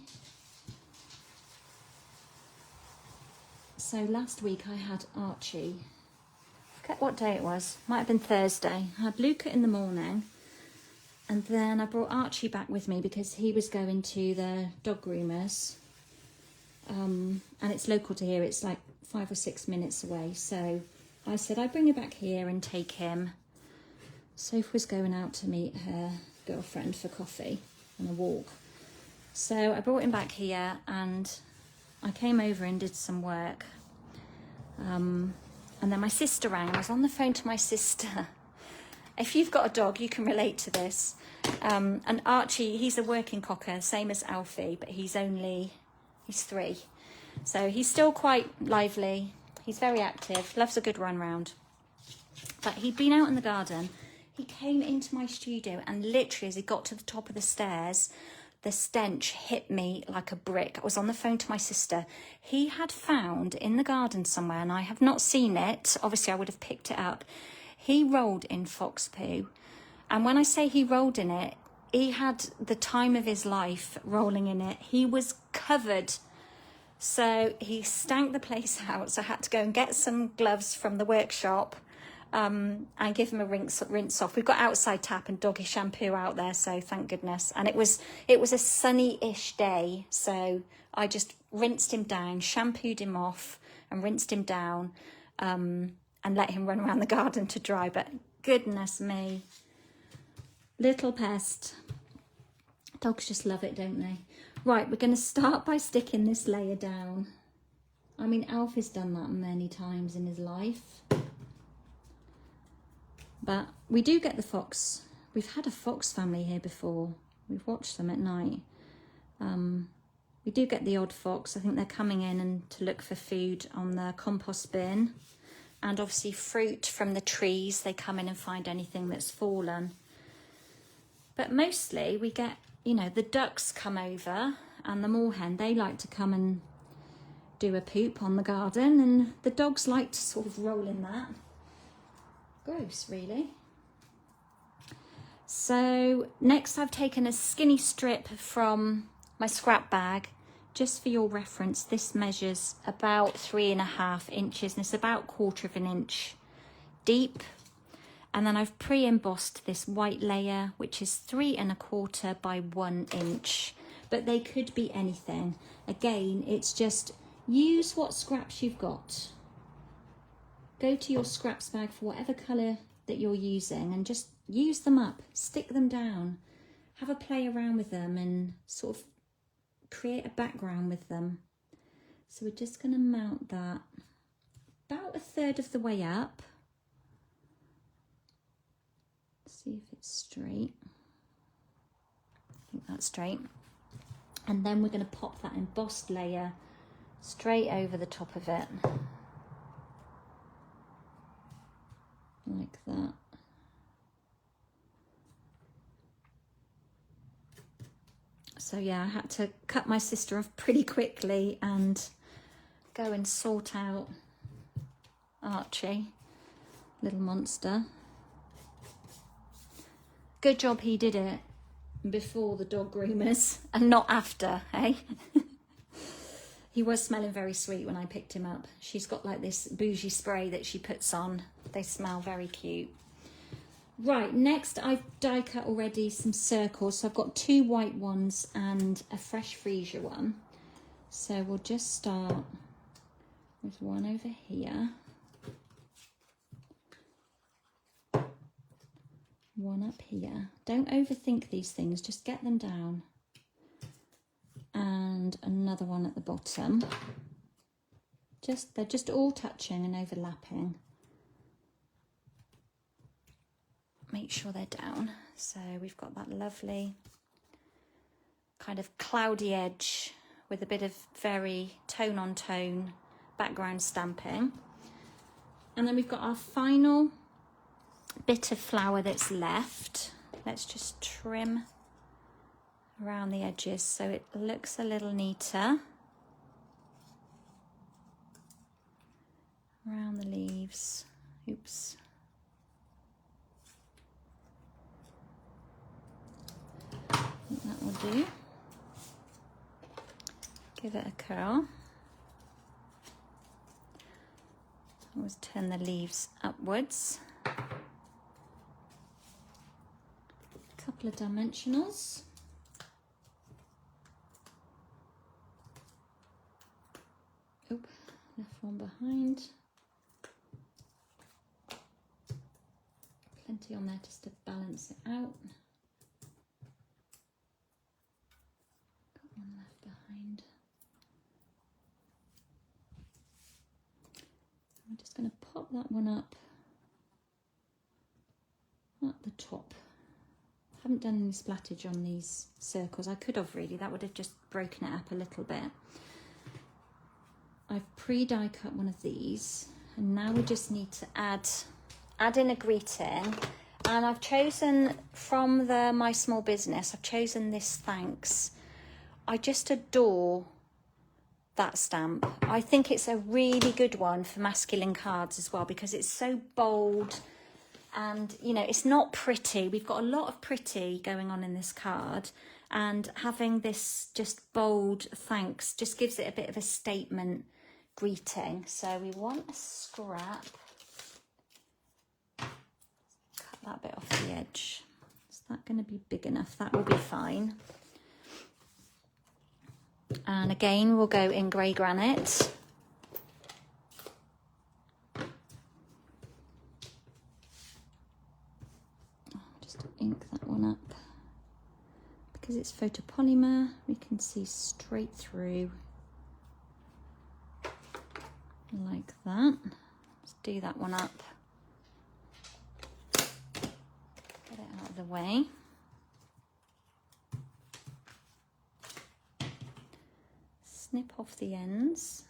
So last week I had Archie. I forget what day it was. Might have been Thursday. I had Luca in the morning, and then I brought Archie back with me because he was going to the dog groomers. And it's local to here. It's like 5 or 6 minutes away. So I said I'd bring him back here and take him. Soph was going out to meet her girlfriend for coffee and a walk. So I brought him back here and I came over and did some work. And then my sister rang. I was on the phone to my sister. If you've got a dog, you can relate to this. And Archie, he's a working cocker, same as Alfie, but he's 3. So he's still quite lively. He's very active, loves a good run round. But he'd been out in the garden. He came into my studio and literally as he got to the top of the stairs, the stench hit me like a brick. I was on the phone to my sister. He had found in the garden somewhere, and I have not seen it. Obviously, I would have picked it up. He rolled in fox poo. And when I say he rolled in it, he had the time of his life rolling in it. He was covered. So he stank the place out. So I had to go and get some gloves from the workshop and give him a rinse off. We've got outside tap and doggy shampoo out there, so thank goodness. And it was a sunny-ish day, so I just rinsed him down, shampooed him off and rinsed him down and let him run around the garden to dry. But goodness me, little pest. Dogs just love it, don't they? Right, we're going to start by sticking this layer down. I mean, Alfie's done that many times in his life. But we do get the fox. We've had a fox family here before. We've watched them at night. We do get the odd fox. I think they're coming in and to look for food on the compost bin. And obviously fruit from the trees. They come in and find anything that's fallen. But mostly we get, you know, the ducks come over and the moorhen. They like to come and do a poop on the garden. And the dogs like to sort of roll in that. Gross, really. So next I've taken a skinny strip from my scrap bag. Just for your reference, this measures about 3.5 inches and it's about 1/4 of an inch deep. And then I've pre-embossed this white layer, which is 3.25 by 1 inch. But they could be anything. Again, it's just use what scraps you've got. Go to your scraps bag for whatever colour that you're using and just use them up, stick them down, have a play around with them and sort of create a background with them. So we're just going to mount that about 1/3 of the way up. See if it's straight. I think that's straight. And then we're going to pop that embossed layer straight over the top of it. Like that. So yeah, I had to cut my sister off pretty quickly and go and sort out Archie, little monster. Good job he did it before the dog groomers and not after, eh? He was smelling very sweet when I picked him up. She's got like this bougie spray that she puts on. They smell very cute. Right, next I've die cut already some circles. So I've got 2 white ones and a fresh freesia one. So we'll just start with one over here. One up here. Don't overthink these things, just get them down. And another one at the bottom. They're just all touching and overlapping. Make sure they're down. So we've got that lovely kind of cloudy edge with a bit of very tone on tone background stamping. And then we've got our final bit of flower that's left. Let's just trim around the edges so it looks a little neater. Around the leaves. Oops. I think that will do. Give it a curl. Always turn the leaves upwards. Couple of dimensionals. Oop, left one behind. plenty on there just to balance it out. Got one left behind. I'm just going to pop that one up at the top. I haven't done any splattage on these circles. I could have really, that would have just broken it up a little bit. I've pre-die cut one of these, and now we just need to add in a greeting. And I've chosen from the My Small Business, I've chosen this thanks. I just adore that stamp. I think it's a really good one for masculine cards as well, because it's so bold and, you know, it's not pretty. We've got a lot of pretty going on in this card, and having this just bold thanks just gives it a bit of a statement greeting. So we want a scrap. Cut that bit off the edge. Is that going to be big enough? That will be fine. And again, we'll go in grey granite. Just ink that one up. Because it's photopolymer, we can see straight through like that. Let's do that one up. Get it out of the way. Snip off the ends.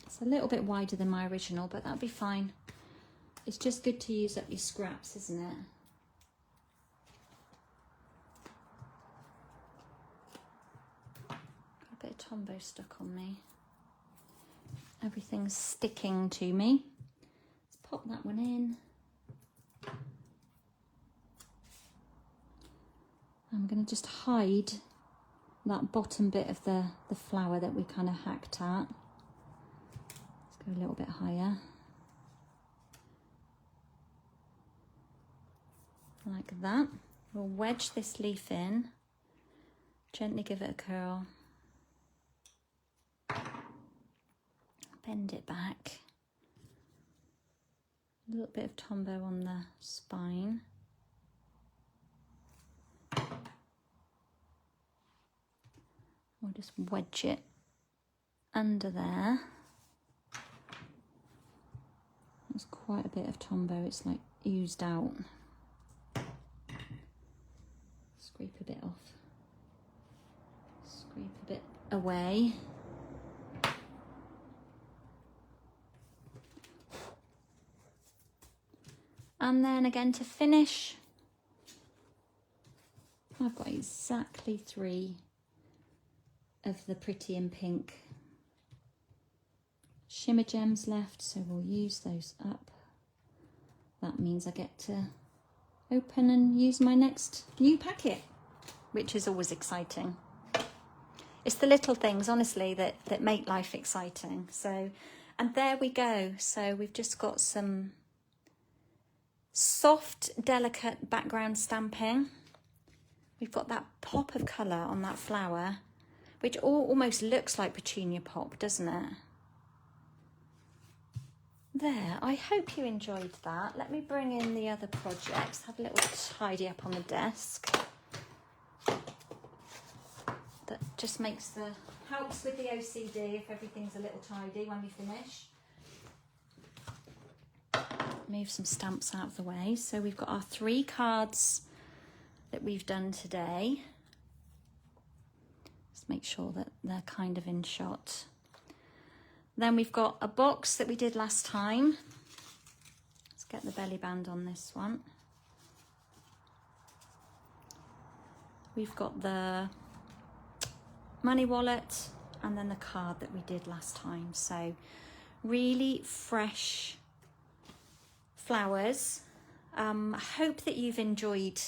It's a little bit wider than my original, but that'll be fine. It's just good to use up your scraps, isn't it? Got a bit of Tombow stuck on me. Everything's sticking to me. Let's pop that one in. I'm going to just hide that bottom bit of the flower that we kind of hacked at. Let's go a little bit higher. Like that. We'll wedge this leaf in, gently give it a curl, bend it back. A little bit of Tombow on the spine. We'll just wedge it under there. There's quite a bit of Tombow, it's like oozed out. Scrape a bit off. Scrape a bit away. And then again to finish, I've got exactly 3 of the pretty in pink shimmer gems left, so we'll use those up. That means I get to open and use my next new packet, which is always exciting. It's the little things, honestly, that make life exciting. So, and there we go. So we've just got some soft, delicate background stamping. We've got that pop of colour on that flower, which almost looks like petunia pop, doesn't it? There, I hope you enjoyed that. Let me bring in the other projects, have a little tidy up on the desk. That just helps with the OCD if everything's a little tidy when we finish. Move some stamps out of the way. So we've got our 3 cards that we've done today. Make sure that they're kind of in shot. Then we've got a box that we did last time. Let's get the belly band on this one. We've got the money wallet and then the card that we did last time. So really fresh flowers. I hope that you've enjoyed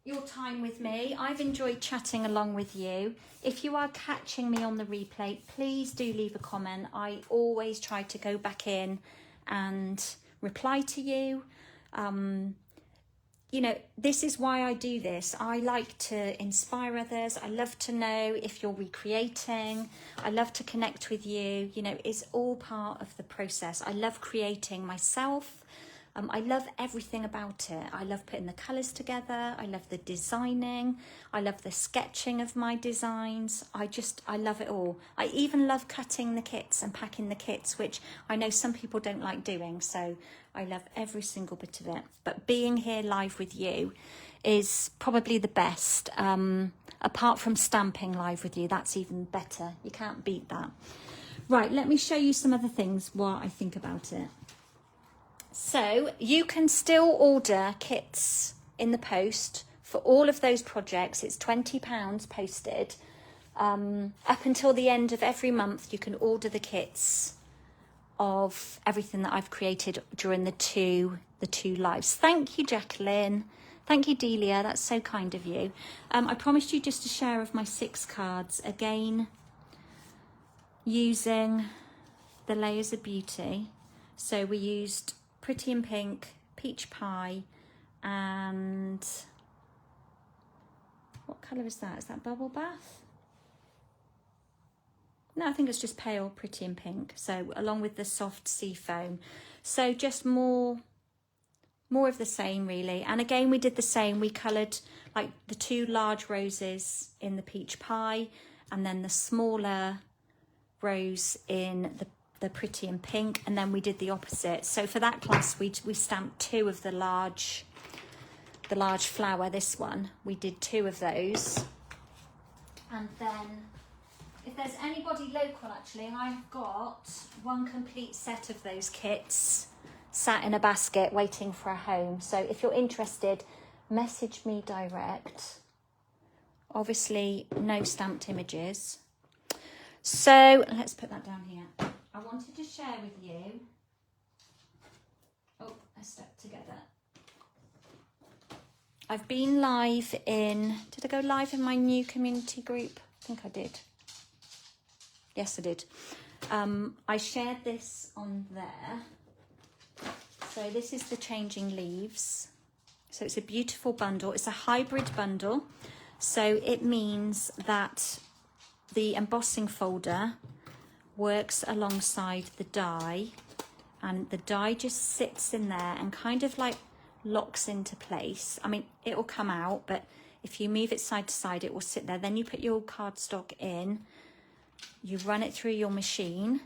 your time with me. I've enjoyed chatting along with you. If you are catching me on the replay, please do leave a comment. I always try to go back in and reply to you. you know, this is why I do this. I like to inspire others. I love to know if you're recreating. I love to connect with you. You know, it's all part of the process. I love creating myself. I love everything about it. I love putting the colours together. I love the designing. I love the sketching of my designs. I love it all. I even love cutting the kits and packing the kits, which I know some people don't like doing. So I love every single bit of it. But being here live with you is probably the best. Apart from stamping live with you, that's even better. You can't beat that. Right, let me show you some other things while I think about it. So you can still order kits in the post for all of those projects. It's £20 posted. Up until the end of every month, you can order the kits of everything that I've created during the two lives. Thank you, Jacqueline. Thank you, Delia. That's so kind of you. I promised you just a share of my 6 cards. Again, using the Layers of Beauty. So we used Pretty in Pink, Peach Pie, and what colour is that? Is that Bubble Bath? No, I think it's just pale Pretty in Pink. So along with the soft sea foam. So just more of the same really. And again, we did the same. We coloured like the 2 large roses in the Peach Pie and then the smaller rose in the Pretty in Pink, and then we did the opposite. So for that class we stamped 2 of the large flower. This one we did 2 of those. And then if there's anybody local, actually I've got 1 complete set of those kits sat in a basket waiting for a home. So if you're interested, message me direct. Obviously no stamped images. So let's put that down here. I wanted to share with you, oh, a step together. I've been live in, did I go live in my new community group? I think I did. Yes, I did. I shared this on there. So this is the Changing Leaves. So it's a beautiful bundle. It's a hybrid bundle. So it means that the embossing folder works alongside the die, and the die just sits in there and kind of like locks into place. I mean, it will come out, but if you move it side to side, it will sit there. Then you put your cardstock in, you run it through your machine,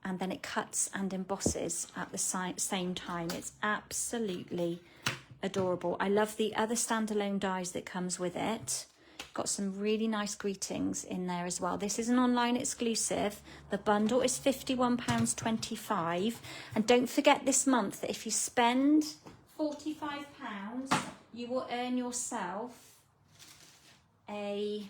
and then it cuts and embosses at the same time. It's absolutely adorable. I love the other standalone dies that comes with it. Got some really nice greetings in there as well. This is an online exclusive. The bundle is £51.25. And don't forget this month that if you spend £45, you will earn yourself a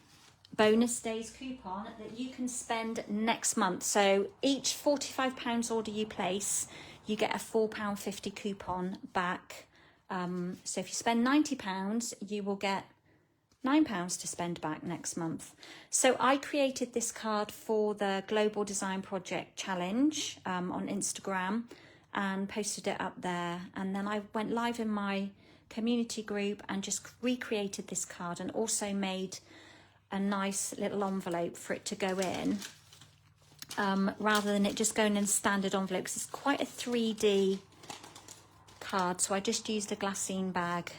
bonus days coupon that you can spend next month. So each £45 order you place, you get a £4.50 coupon back. So if you spend £90, you will get £9 to spend back next month. So I created this card for the Global Design Project Challenge on Instagram and posted it up there. And then I went live in my community group and just recreated this card and also made a nice little envelope for it to go in rather than it just going in a standard envelope, because it's quite a 3D card. So I just used a glassine bag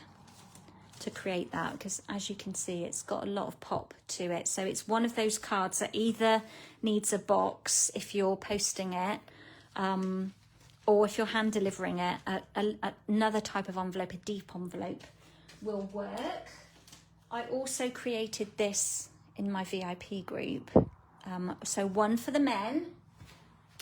to create that, because as you can see, it's got a lot of pop to it. So it's one of those cards that either needs a box if you're posting it, or if you're hand delivering it, another type of envelope, a deep envelope, will work. I also created this in my VIP group. So one for the men,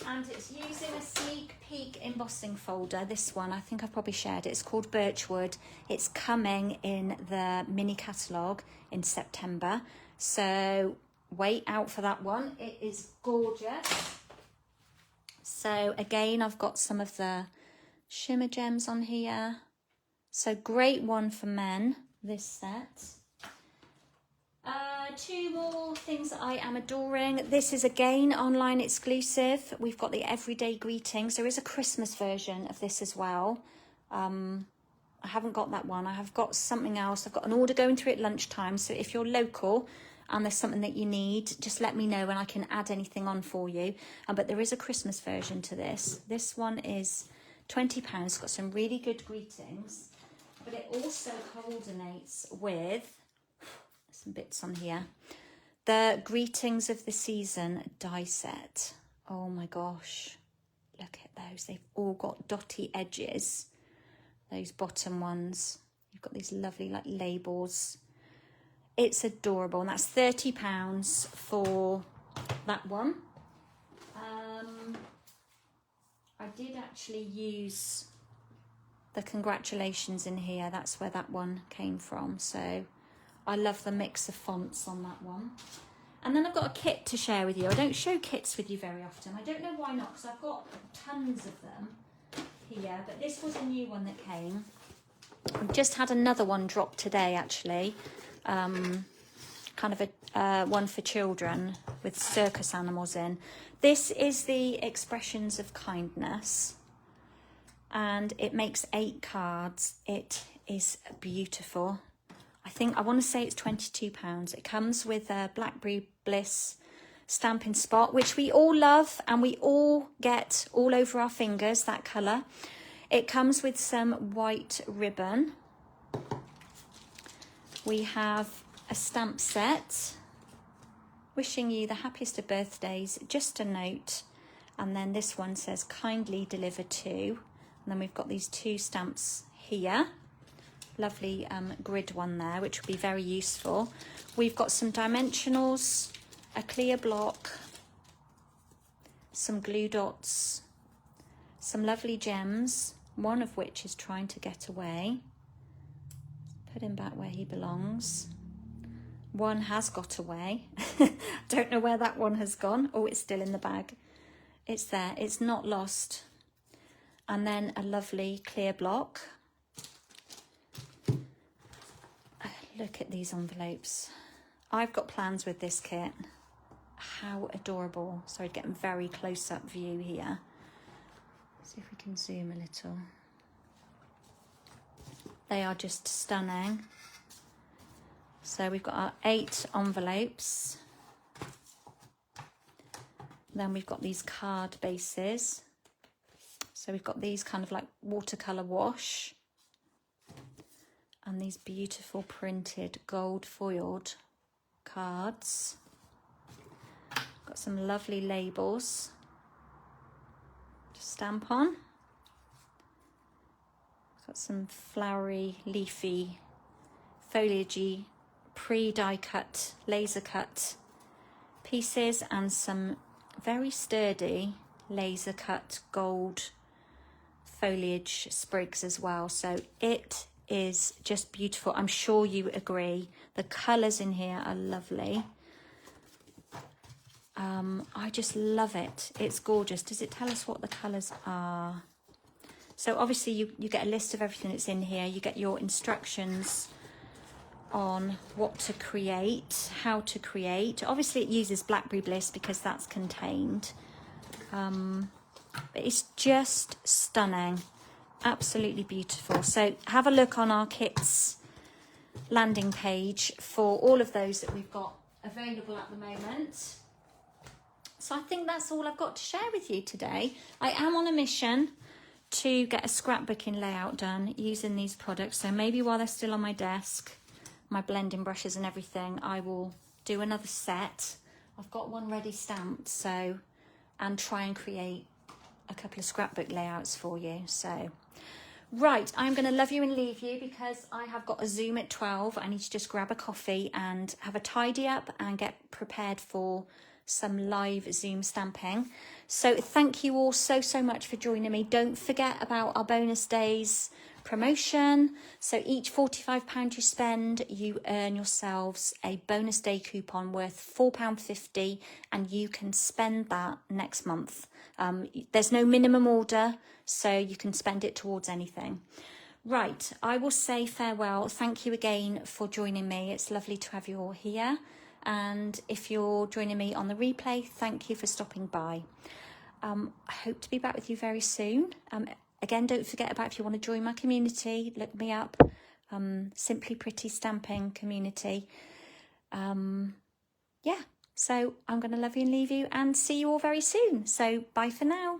and it's using a sneak peek embossing folder. This one, I think I've probably shared it. It's called Birchwood. It's coming in the mini catalogue in September. So wait out for that one. It is gorgeous. So again, I've got some of the shimmer gems on here. So great one for men, this set. 2 more things that I am adoring. This is again online exclusive. We've got the Everyday Greetings. There is a Christmas version of this as well. I haven't got that one. I have got something else. I've got an order going through at lunchtime. So if you're local and there's something that you need, just let me know and I can add anything on for you. But there is a Christmas version to this. This one is £20. It's got some really good greetings. But it also coordinates with some bits on here. The Greetings of the Season die set. Oh my gosh. Look at those. They've all got dotty edges. Those bottom ones. You've got these lovely like labels. It's adorable. And that's £30 for that one. I did actually use the congratulations in here. That's where that one came from. So I love the mix of fonts on that one. And then I've got a kit to share with you. I don't show kits with you very often. I don't know why not, because I've got tons of them here. But this was a new one that came. I've just had another one drop today, actually. Kind of a one for children with circus animals in. This is the Expressions of Kindness. And it makes 8 cards. It is beautiful. I want to say it's £22. It comes with a Blackberry Bliss Stampin' Spot, which we all love and we all get all over our fingers, that colour. It comes with some white ribbon. We have a stamp set, wishing you the happiest of birthdays, just a note. And then this one says, kindly deliver to. And then we've got these 2 stamps here. Lovely grid one there, which will be very useful. We've got some dimensionals, a clear block, some glue dots, some lovely gems, one of which is trying to get away. Put him back where he belongs. One has got away. Don't know where that one has gone. Oh, it's still in the bag. It's there. It's not lost. And then a lovely clear block. Look at these envelopes. I've got plans with this kit. How adorable. Sorry, getting very close-up view here. See if we can zoom a little. They are just stunning. So we've got our 8 envelopes. Then we've got these card bases. So we've got these kind of like watercolour wash. And these beautiful printed gold foiled cards. Got some lovely labels to stamp on. Got some flowery, leafy, foliagey, pre-die cut, laser cut pieces and some very sturdy laser cut gold foliage sprigs as well. So it is just beautiful. I'm sure you agree. The colours in here are lovely. I just love it. It's gorgeous. Does it tell us what the colours are? So obviously you get a list of everything that's in here. You get your instructions on what to create, how to create. Obviously it uses Blackberry Bliss because that's contained. But it's just stunning. Absolutely beautiful. So have a look on our kits landing page for all of those that we've got available at the moment. So I think that's all I've got to share with you today. I am on a mission to get a scrapbooking layout done using these products. So maybe while they're still on my desk, my blending brushes and everything, I will do another set. I've got one ready stamped, so, and try and create a couple of scrapbook layouts for you. So right, I'm going to love you and leave you because I have got a Zoom at 12. I need to just grab a coffee and have a tidy up and get prepared for some live Zoom stamping. So thank you all so much for joining me. Don't forget about our bonus days promotion. So each £45 you spend, you earn yourselves a bonus day coupon worth £4.50 and you can spend that next month. There's no minimum order, so you can spend it towards anything. Right, I will say farewell. Thank you again for joining me. It's lovely to have you all here. And if you're joining me on the replay, thank you for stopping by. I hope to be back with you very soon. Again, don't forget about if you want to join my community, look me up, Simply Pretty Stamping Community. Yeah, so I'm going to love you and leave you and see you all very soon. So bye for now.